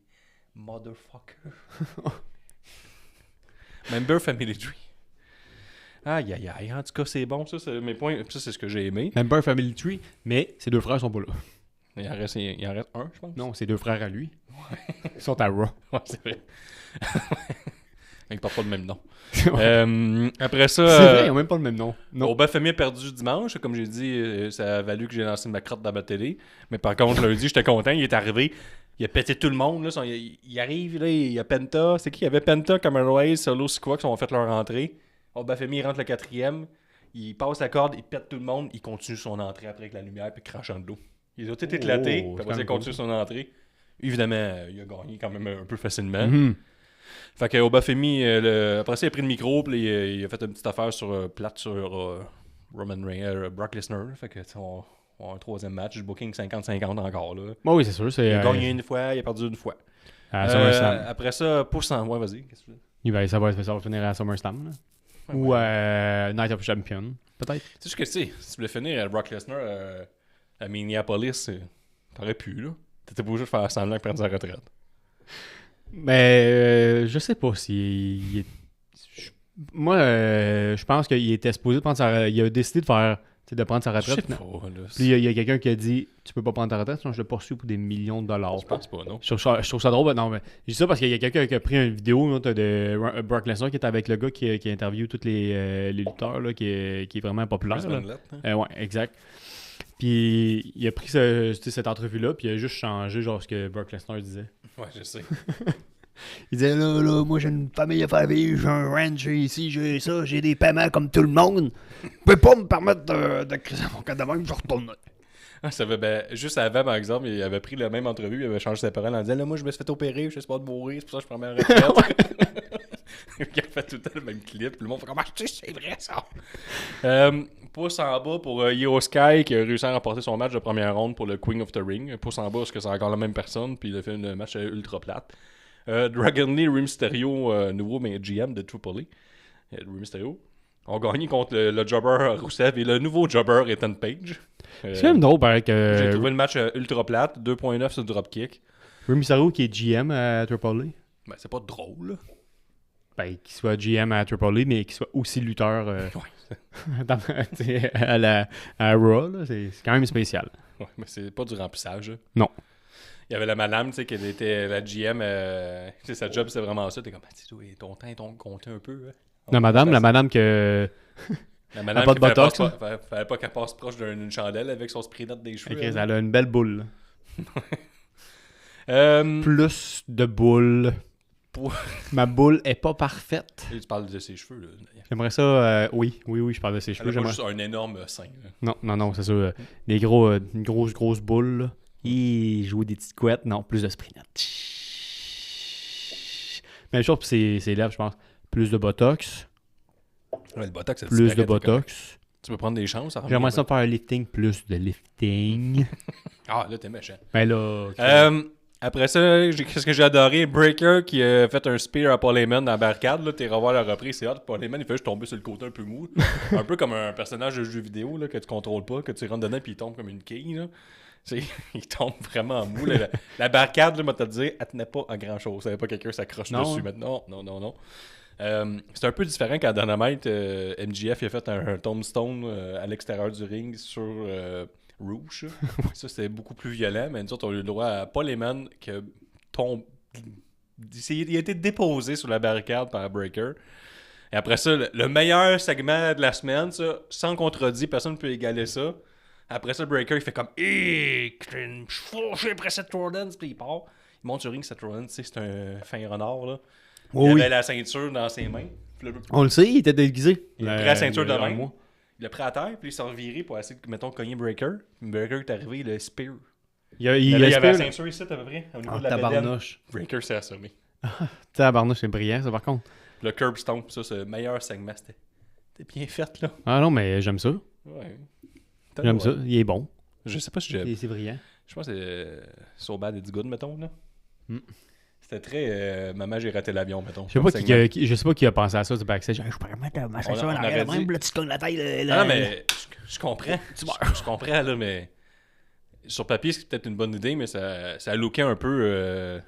Motherfucker. Member Family Tree. Aïe, aïe, aïe. En tout cas, c'est bon. Ça, c'est mes points. Ça, c'est ce que j'ai aimé. Member Family Tree, mais ses deux frères sont pas là. Il en reste un, je pense. Non, ses deux frères à lui. Ils sont à Raw. Ouais, c'est vrai. Ils portent pas le même nom. C'est Après ça, vrai, ils ont même pas le même nom. Non. Au Baphomet a perdu dimanche. Comme j'ai dit, ça a valu que j'ai lancé ma crotte dans ma télé. Mais par contre, lundi, j'étais content. Il est arrivé. Il a pété tout le monde. Là. Il arrive, là, il y a Penta. C'est qui? Il y avait Penta, Cameron Hayes, Solo Sikoa qui ont fait leur entrée. Au Baphomet, il rentre le 4e. Il passe la corde, il pète tout le monde. Il continue son entrée après avec la lumière puis crachant de l'eau. Ils ont tout éclaté. Puis après, il continue son entrée. Évidemment, il a gagné quand même un peu facilement. Mhm. Fait que Obafemi, après ça, il a pris le micro, puis il a fait une petite affaire plate sur Roman Reigns, Brock Lesnar. Fait que on un troisième match, du booking 50-50 encore. Là. Oui, c'est sûr. Il a gagné une fois, il a perdu une fois. À SummerSlam. Après ça, pouce en... Ouais, vas-y. Qu'est-ce que tu veux? Ça va finir à SummerSlam. Là. Ou Night of Champion, peut-être. C'est juste que, tu sais, si tu voulais finir à Brock Lesnar à Minneapolis, t'aurais pu, là. T'étais pas obligé de faire semblant de prendre sa retraite. Mais je sais pas si... Moi, je pense qu'il était supposé prendre sa... Il a décidé de prendre sa retraite. Je sais pas, là. Puis il y a quelqu'un qui a dit tu peux pas prendre ta retraite, sinon je le poursuis pour des millions de dollars. Je pense pas, non. Je trouve ça drôle, mais non, mais je dis ça parce qu'il y a quelqu'un qui a pris une vidéo là, de Brock Lesnar qui est avec le gars qui interviewe tous les lutteurs là, qui est vraiment populaire. Ouais, exact. Puis il a pris cette entrevue-là, puis il a juste changé genre ce que Brock Lesnar disait. Ouais, je sais. Il disait là, moi j'ai une famille à faire vivre, j'ai un ranch ici, j'ai ça, j'ai des paiements comme tout le monde. Je peux pas me permettre de criser mon cas de même, je retourne. Ça fait, juste avant, par exemple, il avait pris la même entrevue, il avait changé ses paroles en disant là, moi je me suis fait opérer, je sais pas de mourir, c'est pour ça que je prends ma retraite. Il a fait tout le temps le même clip, puis le monde fait comme tu sais, c'est vrai ça. Pouce en bas pour Io Sky qui a réussi à remporter son match de première ronde pour le Queen of the Ring. Pouce en bas parce que c'est encore la même personne, puis il a fait un match ultra plate. Dragon Lee, Rey Mysterio, nouveau mais GM de Triple A, Rey Mysterio, ont gagné contre le jobber Rusev et le nouveau jobber Ethan Page. C'est quand même drôle, pareil que... J'ai trouvé le match ultra plate, 2.9 sur le dropkick. Rey Mysterio qui est GM à Triple A. Ben, c'est pas drôle. Ben, qu'il soit GM à Triple A, mais qu'il soit aussi lutteur Ouais. à Raw, là, c'est quand même spécial. Ouais, mais c'est pas du remplissage. Non. Il y avait la madame, tu sais, qui était la GM, tu sais, sa job, c'était vraiment ça. T'es comme, tu sais, ton temps est compté un peu. Hein? La madame que... La madame pas qui de botox, fallait pas qu'elle passe proche d'une chandelle avec son spray net des cheveux. Okay, elle a une belle boule. Plus Plus de boules. Ma boule est pas parfaite. tu parles de ses cheveux, là. J'aimerais ça... Oui, je parle de ses cheveux. Elle a pas juste un énorme sein. Là. Non, c'est ça. Une grosse boule, là. Il joue des petites couettes. Non, plus de spray net. Même chose pour ses lèvres, je pense. Plus de botox. Ouais, le botox, ça Plus de disparaît, botox. Tu peux prendre des chances. Ça J'aimerais ça faire un lifting. Plus de lifting. Ah, là, t'es méchant. Ben là... Après ça, qu'est-ce que j'ai adoré? Breaker qui a fait un spear à Paul Heyman dans la barricade. Là, t'es revoir la reprise, c'est hot. Paul Heyman, il fait juste tomber sur le côté un peu mou. Un peu comme un personnage de jeu vidéo là, que tu contrôles pas, que tu rentres dedans puis il tombe comme une quille. Là. Il tombe vraiment mou. Là. La barricade, là, moi, te dire, elle tenait pas à grand chose. Ça avait pas quelqu'un s'accroche dessus maintenant. Non. C'est un peu différent quand Dynamite, MJF il a fait un tombstone à l'extérieur du ring sur Rouge. Ça, c'était beaucoup plus violent, mais nous autres, on a eu le droit à Paul Heyman qui tombe. Il a été déposé sur la barricade par Breaker. Et après ça, le meilleur segment de la semaine, ça, sans contredit, personne ne peut égaler ça. Après ça, Breaker, il fait comme je suis fâché après Seth Rollins, puis il part. Il monte sur le ring, Seth Rollins, tu sais, c'est un fin renard, là. Il avait la ceinture dans ses mains. On le sait, il était déguisé. Il a pris la ceinture de main. Il l'a pris à terre, puis il s'est reviré pour essayer de, mettons, cogner Breaker. Breaker est arrivé, le spear. Il y avait la ceinture ici, à peu près, au niveau de la bédaine. Breaker s'est assommé. Tabarnouche, c'est brillant, ça, par contre. Le curb stomp, ça, c'est le meilleur segment. C'était bien fait, là. Ah non, mais j'aime ça. Ouais. J'aime ça, il est bon. Je sais pas si j'ai... C'est brillant. Je pense que c'est So Bad It's Good, mettons, là. C'était très maman, j'ai raté l'avion, mettons. Je sais pas qui a pensé à ça du backstage. Je pourrais mettre ma ceinture en arrière de même, là, tu te cognes la taille. Non, mais je comprends. Je comprends, là, mais sur papier, c'est peut-être une bonne idée, mais ça lookait un peu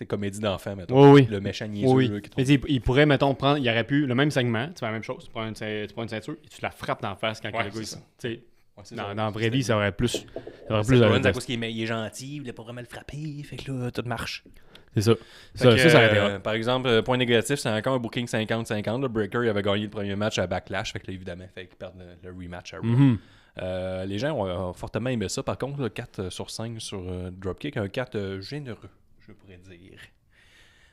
comédie d'enfant, mettons. Oui. Le méchant niaiseux. Là, qui mais il pourrait, mettons, prendre... Il aurait pu le même segment, tu fais la même chose, tu prends une ceinture et tu la frappes dans la face quand le gars... Dans la vraie vie, ça aurait plus... à cause qu'il est gentil, il voulait pas vraiment le frapper, fait que là, tout marche. C'est ça. Ça aurait été par exemple, point négatif, c'est encore un booking 50-50. Le Breaker, il avait gagné le premier match à Backlash, fait que là, évidemment, il fallait qu'il perde le rematch à Raw. Les gens ont fortement aimé ça. Par contre, 4 sur 5 sur Dropkick, un 4 généreux, je pourrais dire.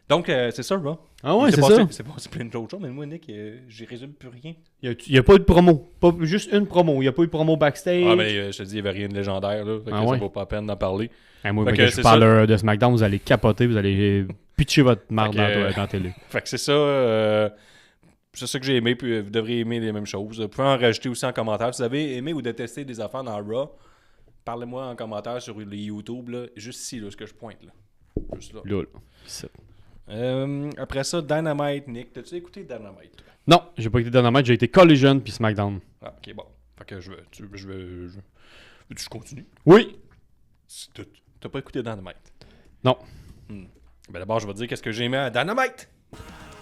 Donc, c'est ça, Raw. Ah ouais, c'est ça. C'est passé plein d'autres choses, mais moi, Nick, j'y résume plus rien. Il n'y a pas eu de promo. Juste une promo. Il n'y a pas eu de promo backstage. Ah, mais je te dis, il n'y avait rien de légendaire, là. Ça vaut pas la peine d'en parler. Moi, quand je parle de SmackDown, vous allez capoter, vous allez pitcher votre marde dans la télé. Fait que c'est ça. C'est ça que j'ai aimé, puis vous devriez aimer les mêmes choses. Vous pouvez en rajouter aussi en commentaire. Si vous avez aimé ou détesté des affaires dans Raw, parlez-moi en commentaire sur les YouTube, là, juste ici, là, ce que je pointe. Là. Juste là. Là. Ici. Après ça, Dynamite, Nick. T'as-tu écouté Dynamite, toi? Non, j'ai pas été Dynamite, j'ai été Collision puis SmackDown. Ah, ok, bon. Fait que je veux. Tu continues? Oui! T'as pas écouté Dynamite? Non. Ben d'abord, je vais te dire qu'est-ce que j'ai aimé à Dynamite.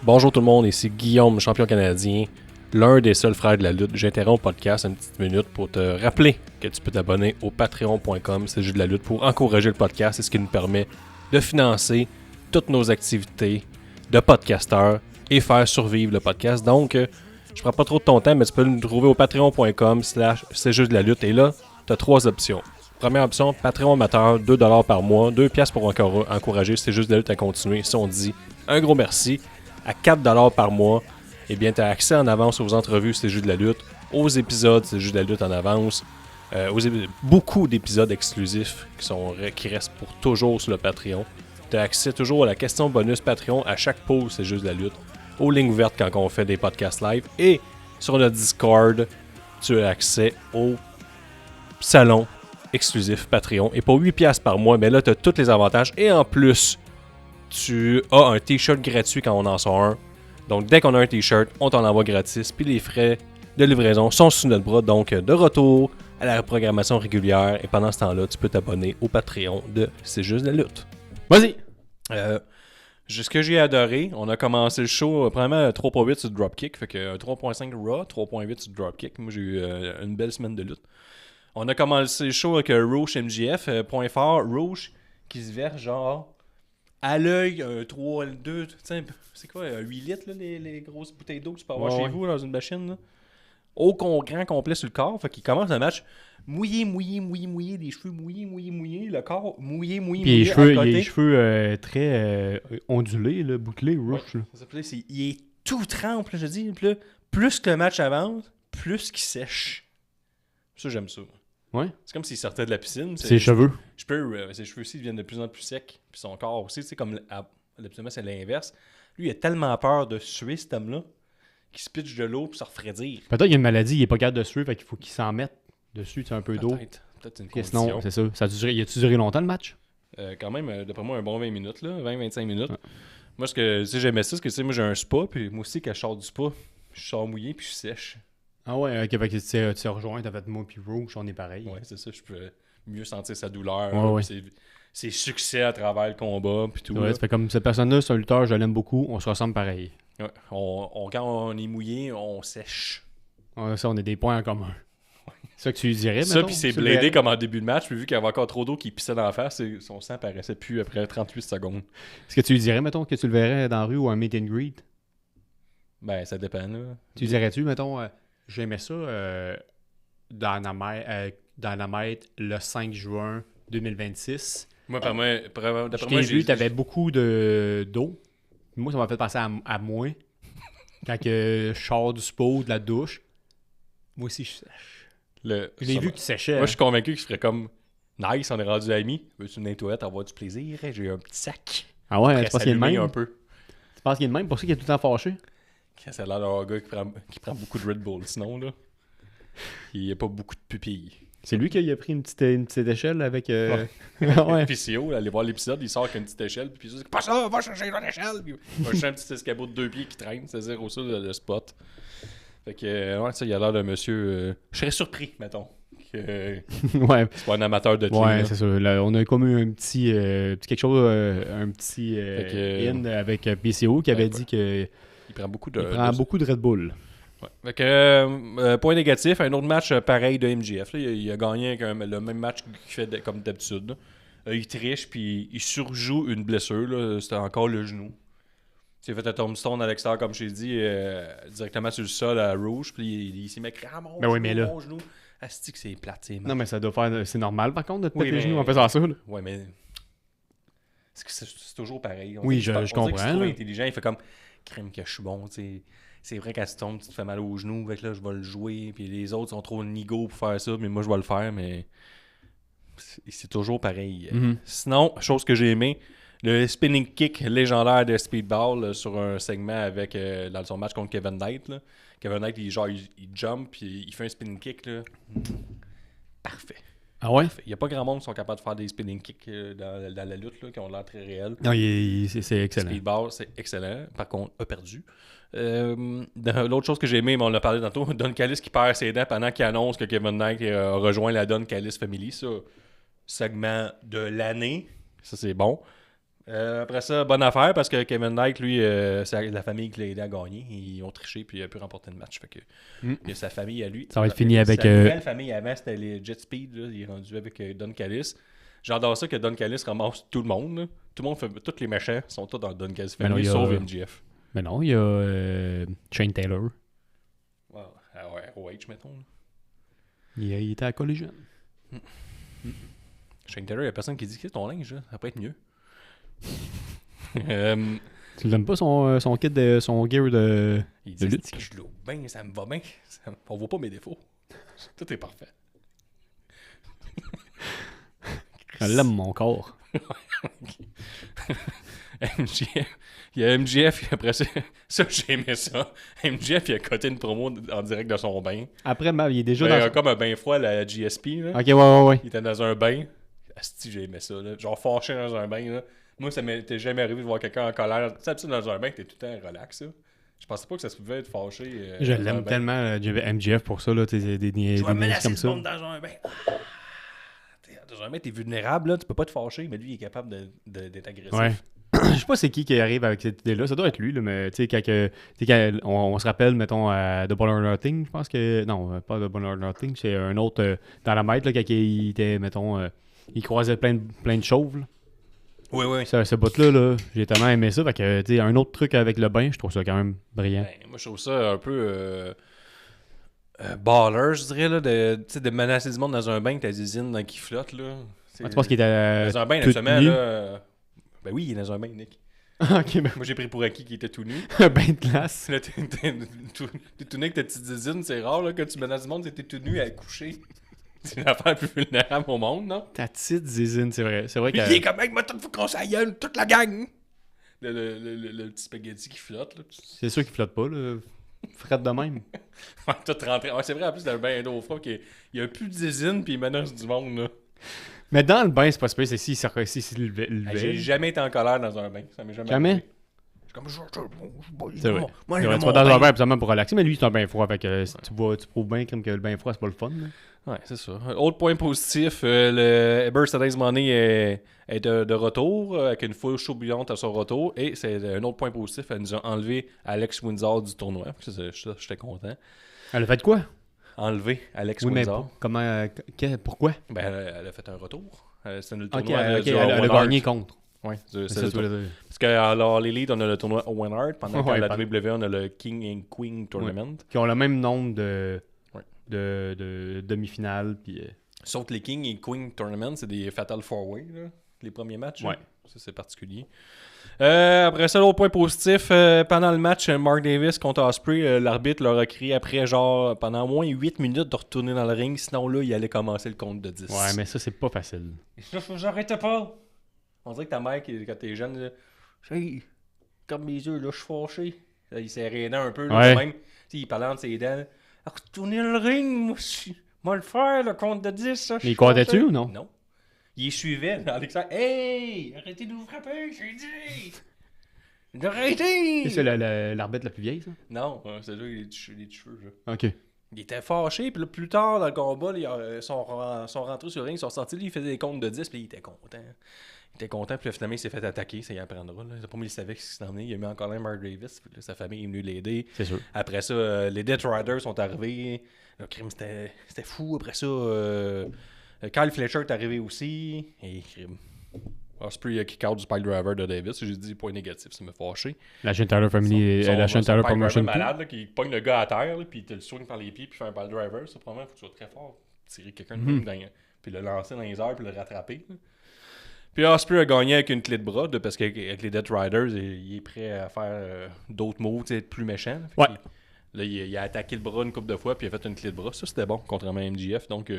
Bonjour tout le monde, ici Guillaume, champion canadien, l'un des seuls frères de la lutte. J'interromps le podcast une petite minute pour te rappeler que tu peux t'abonner au patreon.com, c'est juste de la lutte, pour encourager le podcast. C'est ce qui nous permet de financer toutes nos activités de podcasteurs et faire survivre le podcast. Donc, je prends pas trop de ton temps, mais tu peux nous trouver au patreon.com/c'est juste de la lutte. Et là, tu as 3 options. Première option, Patreon amateur, 2$ par mois, 2$ pour encourager C'est juste de la lutte à continuer. Si on dit un gros merci, à 4$ par mois, eh bien, tu as accès en avance aux entrevues C'est juste de la lutte, aux épisodes C'est juste de la lutte en avance, beaucoup d'épisodes exclusifs qui restent pour toujours sur le Patreon. Tu as accès toujours à la question bonus Patreon à chaque pause C'est juste de la lutte, aux lignes ouvertes quand on fait des podcasts live, et sur le Discord, tu as accès au salon exclusif Patreon. Et pour 8$ par mois, mais là, tu as tous les avantages. Et en plus, tu as un t-shirt gratuit quand on en sort un. Donc, dès qu'on a un t-shirt, on t'en envoie gratis. Puis les frais de livraison sont sous notre bras. Donc, de retour à la programmation régulière. Et pendant ce temps-là, tu peux t'abonner au Patreon de C'est juste de la lutte. Vas-y! Ce que j'ai adoré, on a commencé le show premièrement 3.8 sur Dropkick. Fait que 3.5 Raw, 3.8 sur Dropkick. Moi, j'ai eu une belle semaine de lutte. On a commencé le show avec Rouge MJF, point fort, Rouge qui se verse genre à l'œil 3, 2, c'est quoi, 8 litres là, les grosses bouteilles d'eau que tu peux avoir chez vous dans une machine là. Au grand complet sur le corps, fait qu'il commence le match mouillé, les cheveux mouillés, le corps mouillé. Puis les cheveux très ondulés, là, bouclés, Rouge. Ouais, il est tout trempe, là, je dis, là, plus que le match avance, plus qu'il sèche. Ça, j'aime ça. Ouais. C'est comme s'il sortait de la piscine. Ses cheveux. Ses cheveux aussi deviennent de plus en plus secs. Puis son corps aussi, tu sais, comme l'habituellement, c'est l'inverse. Lui, il a tellement peur de suer, cet homme-là, qu'il se pitche de l'eau pour se refroidir. Peut-être qu'il y a une maladie, il n'est pas capable de suer, fait qu'il faut qu'il s'en mette dessus, un peu d'eau. Peut-être une condition. Sinon, c'est ça. Il a-tu duré longtemps le match? Quand même, d'après moi, un bon 20 minutes, là, 20-25 minutes. Ouais. Moi, j'aimais ça, parce que moi, j'ai un spa, puis moi aussi, quand je sors du spa, je sors mouillé, puis je sèche. Ah ouais, ok, fait que tu as rejoint, t'as fait moi puis Rouge, on est pareil. Ouais, c'est ça, je peux mieux sentir sa douleur, ouais. Ses succès à travers le combat, puis tout. Ouais, ça fait comme cette personne-là, c'est un lutteur, je l'aime beaucoup, on se ressemble pareil. Ouais, quand on est mouillé, on sèche. Ouais, ça, on a des points en commun. C'est ça que tu lui dirais, ça, puis c'est bladé comme en début de match, puis vu qu'il y avait encore trop d'eau qui pissait dans la face, son sang paraissait plus après 38 secondes. Est-ce que tu lui dirais, mettons, que tu le verrais dans la rue ou un meet and greet? Ben, ça dépend, là. Tu dirais-tu, mettons, j'aimais ça Dynamite le 5 juin 2026. Moi, d'après moi, j'ai vu, t'avais beaucoup d'eau. Moi, ça m'a fait penser à moi. Quand que je sors du spa ou de la douche, moi aussi, je sèche. J'ai vu que tu séchais. Moi, je suis convaincu qu'il serait comme nice, on est rendu amis. Veux-tu une toilette, avoir du plaisir? J'ai un petit sac. Ah ouais, tu penses qu'il est le même? Un peu. Tu penses qu'il est le même pour ça qu'il est tout le temps fâché? Ça a l'air d'un gars qui prend beaucoup de Red Bull, sinon, là. Il n'y a pas beaucoup de pupilles. C'est lui qui a pris une petite échelle avec. Ouais. Ouais. PCO, allez voir l'épisode, il sort avec une petite échelle, puis il dit pas ça, va chercher une échelle, puis il va chercher un petit escabeau de 2 pieds qui traîne, c'est zéro ça le spot. Fait que, ouais, ça, il a l'air d'un monsieur. Je serais surpris, mettons. Ouais. C'est pas un amateur de clean. Ouais, c'est ça. Là, on a comme eu un petit quelque chose, un petit in avec PCO qui avait dit que. Il prend beaucoup de Red Bull. Ouais. Fait que, point négatif, un autre match pareil de MJF. Là, il a gagné avec le même match qu'il fait comme d'habitude. Il triche, puis il surjoue une blessure. Là. C'était encore le genou. Il s'est fait un tombstone à l'extérieur, comme je t'ai dit, directement sur le sol à Rouge. Puis il s'est mis à crier « mon genou. Asti que c'est plate. Non, mais ça doit faire... C'est normal, par contre, de te péter les genoux en faisant ça. Là. Ouais, mais... C'est toujours pareil. Je comprends. C'est trop intelligent. Il fait comme... Crème que je suis bon, tu sais. C'est vrai qu'à ce tombe, tu te fais mal aux genoux, fait que là, je vais le jouer, puis les autres sont trop nigo pour faire ça, mais moi, je vais le faire, mais c'est toujours pareil. Mm-hmm. Sinon, chose que j'ai aimé, le spinning kick légendaire de Speedball là, sur un segment avec dans son match contre Kevin Knight. Là. Kevin Knight, il jump, puis il fait un spinning kick. Là. Parfait. Ah ouais? Il n'y a pas grand monde qui sont capables de faire des spinning kicks dans la lutte, là, qui ont l'air très réels. Non, c'est excellent. Speedball, c'est excellent. Par contre, a perdu. L'autre chose que j'ai aimé, mais on l'a parlé tantôt, Don Callis qui perd ses dents pendant qu'il annonce que Kevin Knight a rejoint la Don Callis Family. Ça, segment de l'année. Ça, c'est bon. Après ça, bonne affaire parce que Kevin Knight, lui, c'est la famille qui l'a aidé à gagner. Ils ont triché puis il a pu remporter le match. Fait que, il a sa famille à lui. Ça va être fini avec... Sa nouvelle famille avant, c'était les Jet Speed. Là. Il est rendu avec Don Callis. J'adore ça que Don Callis ramasse tout le monde. Là. Tout le monde fait... Tous les méchants sont tous dans Don Callis Family, sauf MJF. Mais non, il y a Shane Taylor. Wow. Ah ouais, OH, mettons. Là. Il était à Collision. Shane Taylor, il n'y a personne qui dit que ton linge, là, ça peut être mieux. Tu l'aimes pas son kit de son gear de lutte? Que je loue bien, ça me va bien. On voit pas mes défauts. Tout est parfait. Je l'aime mon corps. MJF. Il y a MJF, après ça, j'ai aimé ça. MJF, il a coté une promo en direct de son bain. Après, il est déjà Il dans... a comme un bain froid, la GSP. Là. Ok, ouais. Il était dans un bain. Asti, j'ai aimé ça. Là. Genre fâché dans un bain. Là. Moi, ça m'était jamais arrivé de voir quelqu'un en colère. Tu sais, dans un bain, t'es tout le temps relax. Là. Je pensais pas que ça se pouvait être fâché. Je l'aime tellement, MJF, pour ça. Là, des comme ça. Dans un bain. Dans un bain, t'es vulnérable. Là. Tu peux pas te fâcher, mais lui, il est capable d'être agressif. Ouais. Je sais pas c'est qui arrive avec cette idée-là. Ça doit être lui, là, mais tu sais, quand on se rappelle, mettons, à Double or Nothing, je pense que... Non, pas Double or Nothing, c'est un autre dans la maître, là, quand il était, mettons, il croisait plein de chauves. Là. Oui. Ce bout-là, j'ai tellement aimé ça. Fait que, tu sais, un autre truc avec le bain, je trouve ça quand même brillant. Ben, moi, je trouve ça un peu... baller, je dirais, là, de menacer du monde dans un bain que t'as des usines qui flottent, là. Tu penses qu'il était dans un bain, tout justement, nu? là... Ben oui, il est dans un bain, Nick. Ok, ben... Moi, j'ai pris pour acquis qu'il était tout nu. un bain de glace. Là, t'es tout nu avec ta petite usine, c'est rare, là, quand tu menaces du monde, t'es tout nu à coucher. C'est l'affaire la plus vulnérable au monde, non? Ta petite zizine, c'est vrai. C'est vrai Il est comme, mec, moi, faut qu'on s'aille gueule, toute la gang! Le petit spaghetti qui flotte, là. C'est sûr qu'il flotte pas, là. Frette de même. Tout rentré. Ouais, c'est vrai, en plus, dans le bain d'eau froid, il y a plus d'usine, puis il menace du monde, là. Mais dans le bain, c'est pas super, c'est s'il le J'ai jamais été en colère dans un bain. Ça m'est jamais Jamais? arrivé. Je suis comme, C'est vrai. Moi, Tu vas dans un bain absolument pour relaxer, mais lui, c'est un bain froid. Fait que si tu prouves bien comme que le bain froid, c'est pas le fun. Là. Ouais, c'est ça. Autre point positif, le Eber Today's Money est de retour, avec une foule chaude-bouillante à son retour. Et c'est un autre point positif, elle nous a enlevé Alex Windsor du tournoi. J'étais content. Elle a fait quoi? Enlevé Alex Oui, mais Windsor. comment, pourquoi? Ben, elle a fait un retour. C'était le Ok, tournoi elle a gagné contre. Ouais, C'est ça, tu voulais dire. Parce que alors les leads, on a le tournoi Owen Hart, pendant Ouais, que la WWE, on a le King and Queen Tournament. Qui ont le même nombre de Ouais. de demi-finales. Puis, Sauf que les King et Queen Tournament, c'est des Fatal 4-Way, là, les premiers matchs. Ouais. Là. Ça, c'est particulier. Après ça, l'autre point positif, pendant le match, Mark Davis contre Ospreay, l'arbitre leur a crié après, genre, pendant au moins 8 minutes de retourner dans le ring, sinon là, il allait commencer le compte de 10. ouais, mais ça, c'est pas facile. J'arrêtais pas. On dirait que ta mère, quand t'es jeune, là, hey, comme mes yeux, là, je suis fâché. Là, il s'est rééné un peu, là, Ouais. quand même. T'sais, il parlait entre ses dents. Retournez le ring, moi, le faire, le compte de 10. Ça, Mais il comptait-tu ou non? Non. Il suivait, Alexandre. Hey, arrêtez de vous frapper, j'ai dit. Arrêtez. C'est l'arbitre la plus vieille, ça? Non, c'est là, les cheveux, là. Ok. Il était fâché, puis là, plus tard dans le combat, ils sont rentrés sur le ring, ils sont sortis, lui, il faisait des comptes de 10, puis il était content. Il était content, puis là, finalement, il s'est fait attaquer, ça y apprendra. Là. Pas il savait ce qui s'en venait. Il a mis encore là Mark Davis, puis là, sa famille est venue l'aider. C'est sûr. Après ça, les Death Riders sont arrivés. Le crime, c'était fou. Après ça, Kyle Fletcher est arrivé aussi. Et crime. Ospreay a kick out du Pile Driver de Davis. J'ai dit point négatif, ça m'a fâché. La Shane Taylor Family, la Shane Taylor Promotion. Malade, là, qui pogne le gars à terre, là, puis il te le swing par les pieds, puis fait un Pile Driver. Ça, probablement, il faut que tu sois très fort. Tirer quelqu'un de même puis le lancer dans les airs, puis le rattraper. Là. Puis Ospreay a gagné avec une clé de bras, parce qu'avec les Death Riders, il est prêt à faire d'autres moves, être plus méchant. Ouais. Là, il a attaqué le bras une couple de fois, puis il a fait une clé de bras. Ça, c'était bon, contrairement à MJF. Donc,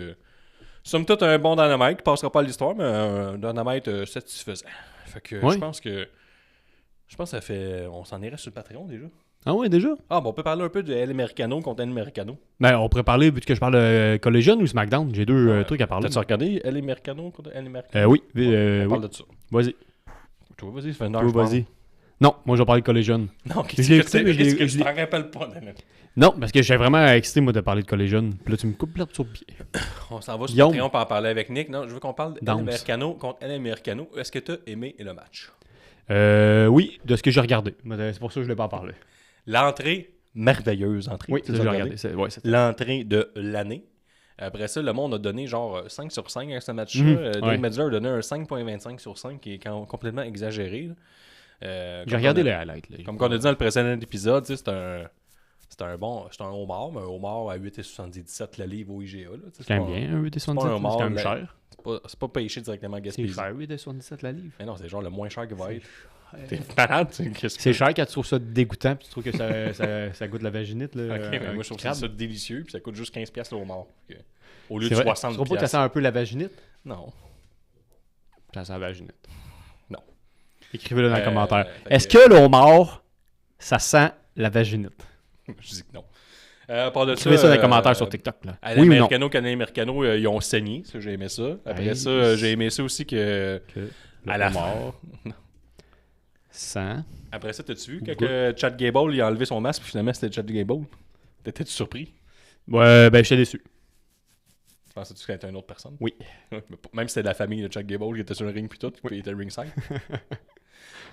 somme toute, un bon Dynamite qui passera pas à l'histoire, mais un Dynamite satisfaisant. Fait que Ouais. je pense que ça fait... On s'en irait sur le Patreon, déjà. Ah ouais, déjà? Ah, bon, on peut parler un peu de El Americano contre El Americano. Ben, on pourrait parler, vu que je parle de Collision ou SmackDown. J'ai deux trucs à parler. T'as-tu regardé El Americano contre El Americano? Oui. On oui. parle de ça. Vas-y. Toi, vas-y, ça fait une heure. Toi, vas-y. Non, moi, je vais parler de Collision. Non, Je l'ai écouté, mais qu'est-ce que je tu l'ai- t'en rappelles pas, Daniel? Non, parce que j'étais vraiment excité, moi, de parler de Collision. Puis là, tu me coupes là sur le pied. On s'en va sur Guillaume. Patreon pour en parler avec Nick. Non, je veux qu'on parle d'El Danse. Americano contre El Americano. Est-ce que t'as aimé le match? Oui, de ce que j'ai regardé. C'est pour ça que je ne l'ai pas parlé. L'entrée, merveilleuse entrée. Oui, Tu c'est l'as ça que j'ai regardé? regardé. C'est L'entrée de l'année. Après ça, le monde a donné genre 5 sur 5 à ce match-là. Dave ouais. Metzler a donné un 5.25 sur 5 qui est complètement exagéré. J'ai regardé les highlights. Là. Comme on a dit dans le précédent épisode, c'est un homard, mais un homard à 8,77 la livre au IGA. Là, C'est quand même bien, un 8,77, c'est quand même cher. C'est pas pêché directement à C'est Gaspésie. cher, 8,77 la livre. Mais non, c'est genre le moins cher qui va être. T'es malade, C'est cher quand tu trouves ça dégoûtant puis tu trouves que ça goûte la vaginite. Là, Ok, mais moi je trouve ça crabe. délicieux, puis ça coûte juste 15$ le homard. Au lieu C'est de vrai. 60$. Tu trouves pas que ça sent un peu la vaginite? Non. Ça sent la vaginite. Non. Écrivez-le dans les commentaires. fait Est-ce que le homard, ça sent la vaginite? Je dis que non. À part de Écrivez ça dans les commentaires sur TikTok. Là. À Oui ou non? l'Americano, Canadien Americano, ils ont saigné. Ça, j'ai aimé ça. Après Hey, ça, j'ai aimé ça aussi que. À la fin. homard sent... Après ça, t'as-tu vu quand que Chad Gable il a enlevé son masque, puis finalement c'était Chad Gable? T'étais-tu surpris? Ouais, ben j'étais déçu. Tu pensais-tu que c'était une autre personne? Oui. Même si c'était la famille de Chad Gable qui était sur le ring, puis tout, puis il était ringside.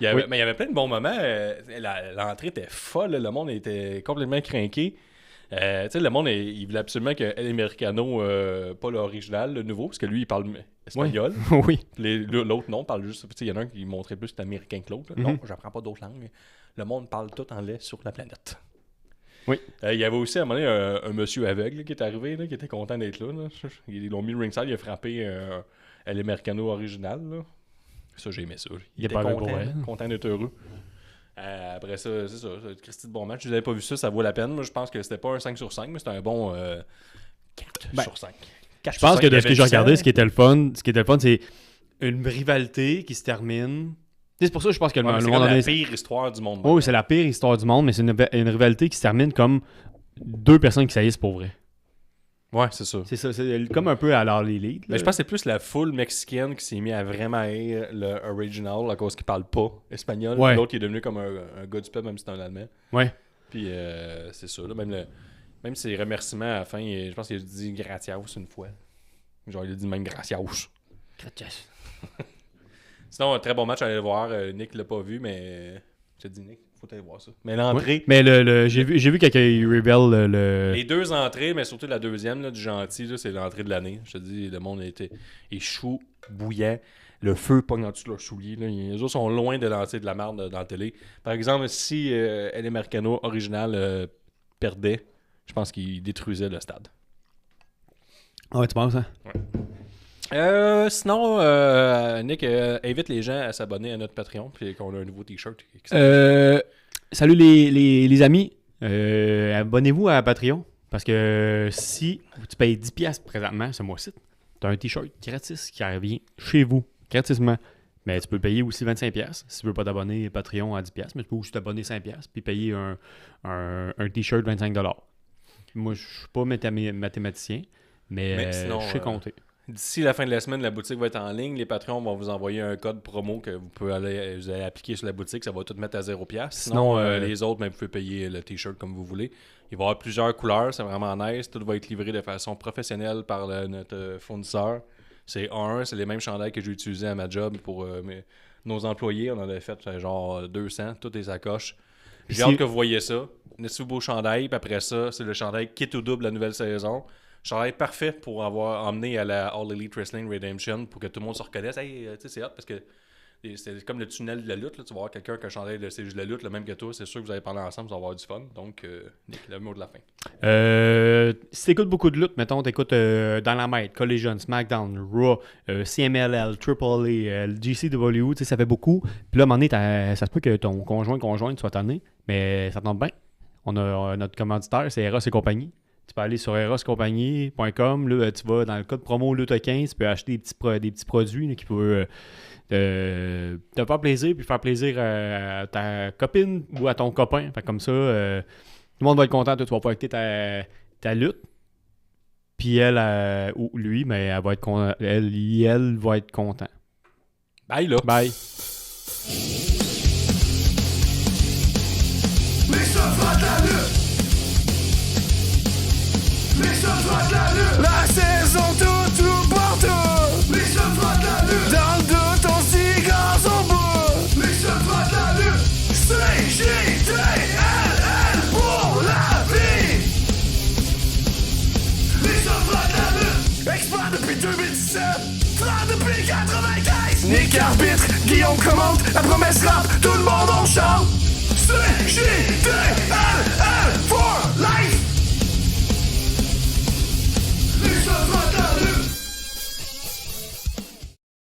Mais il y avait plein de bons moments. L'entrée était folle, le monde était complètement craqué. Tu sais, le monde, il voulait absolument que El Americano, pas l'original, le nouveau, parce que lui, il parle espagnol. Oui. L'autre, non, parle juste. Il y en a un qui montrait plus américain que l'autre. Non, j'apprends pas d'autres langues. Le monde parle tout anglais sur la planète. Oui. Il y avait aussi à un moment donné un monsieur aveugle là, qui est arrivé, là, qui était content d'être là. Ils l'ont mis ringside, il a frappé El Americano original. Là. Ça, j'ai aimé ça. Il était pas content, pour elle. content d'être heureux. Après ça, c'est ça. C'est Christy de bon match. Je n'avais pas vu ça, ça vaut la peine. Moi, je pense que c'était pas un 5 sur 5, mais c'était un bon 4 sur 5. Je pense que de ce que j'ai regardé, ce qui était le fun, c'est une rivalité qui se termine. C'est pour ça que je pense que le C'est monde comme en la est... pire histoire du monde. Oui, c'est la pire histoire du monde, mais c'est une rivalité qui se termine comme deux personnes qui saillissent pour vrai. Ouais, c'est ça. C'est ça, c'est comme un peu à l'All Elite. Mais je pense que c'est plus la foule mexicaine qui s'est mis à vraiment haïr le original à cause qu'il parle pas espagnol. Ouais. L'autre qui est devenu comme un gars du peuple, même si c'est un Allemand. Ouais. Puis c'est ça. Là, même ses remerciements à la fin, je pense qu'il a dit gratias une fois. Genre, il a dit même gracias. Sinon, un très bon match à aller le voir. Nick l'a pas vu, mais je te dis, Nick, faut aller voir ça. Mais l'entrée. Ouais. Mais j'ai vu quand il révèle le... Les deux entrées, mais surtout la deuxième là, du gentil, là, c'est l'entrée de l'année. Je te dis, le monde était chaud, bouillant. Le feu pogne en dessous de leurs souliers. Là. Les autres sont loin de lancer de la merde dans la télé. Par exemple, si El Americano original perdait, je pense qu'il détruisait le stade. Ouais, tu penses, hein? Sinon, Nick, invite les gens à s'abonner à notre Patreon, puis qu'on a un nouveau t-shirt. Salut les amis. Abonnez-vous à Patreon. Parce que si tu payes 10$ présentement ce mois-ci, tu as un t-shirt gratis qui revient chez vous, gratuitement. Mais tu peux payer aussi 25$ si tu veux pas t'abonner Patreon à 10$. Mais tu peux aussi t'abonner 5$ puis payer un t-shirt 25$. Moi, je suis pas mathématicien, mais sinon, je sais compter. D'ici la fin de la semaine, la boutique va être en ligne. Les Patreons vont vous envoyer un code promo que vous allez appliquer sur la boutique. Ça va tout mettre à 0$. Sinon, les autres, même, vous pouvez payer le t-shirt comme vous voulez. Il va y avoir plusieurs couleurs. C'est vraiment nice. Tout va être livré de façon professionnelle par notre fournisseur. C'est c'est les mêmes chandails que j'ai utilisés à ma job pour nos employés. On en avait fait genre 200, toutes les sacoches. J'ai hâte que vous voyez ça. Notre beau chandail. Puis après ça, c'est le chandail kit ou double la nouvelle saison. Chandail parfait pour avoir emmené à la All Elite Wrestling Redemption pour que tout le monde se reconnaisse. Hey, tu sais, c'est hot parce que c'est comme le tunnel de la lutte. Là. Tu vas voir quelqu'un qui a un chandail de CJ de la lutte, le même que toi. C'est sûr que vous allez parler ensemble, vous allez avoir du fun. Donc, Nick, le mot de la fin. Si t'écoutes beaucoup de lutte, mettons, t'écoutes Dynamite, Collision, SmackDown, Raw, CMLL, AAA, GCW, tu sais, ça fait beaucoup. Puis là, à un moment donné, ça se peut que ton conjointe soit tanné, mais ça tombe bien. On a notre commanditaire, c'est Eros et compagnie. Tu peux aller sur eroscompagnie.com. Là, tu vas dans le code promo Lutte 15, tu peux acheter des petits produits là, qui peuvent te faire plaisir, puis faire plaisir à ta copine ou à ton copain. Fait comme ça, tout le monde va être content. Toi, tu vas pouvoir écouter ta lutte. Puis elle, ou lui, mais elle va être elle va être content. Bye, là. Bye. Les chevaux de la lutte. Les chevaux de la lutte. La saison tout partout. Les chevaux de la lutte. Dans le doute, on s'y grâce au bout. Les chevaux de la lutte. CJDLL pour la vie. Les chevaux de la lutte. Expert depuis 2017. Frère depuis 95. Nick arbitre, Guillaume commente. La promesse rap, tout le monde on chante. CJDLL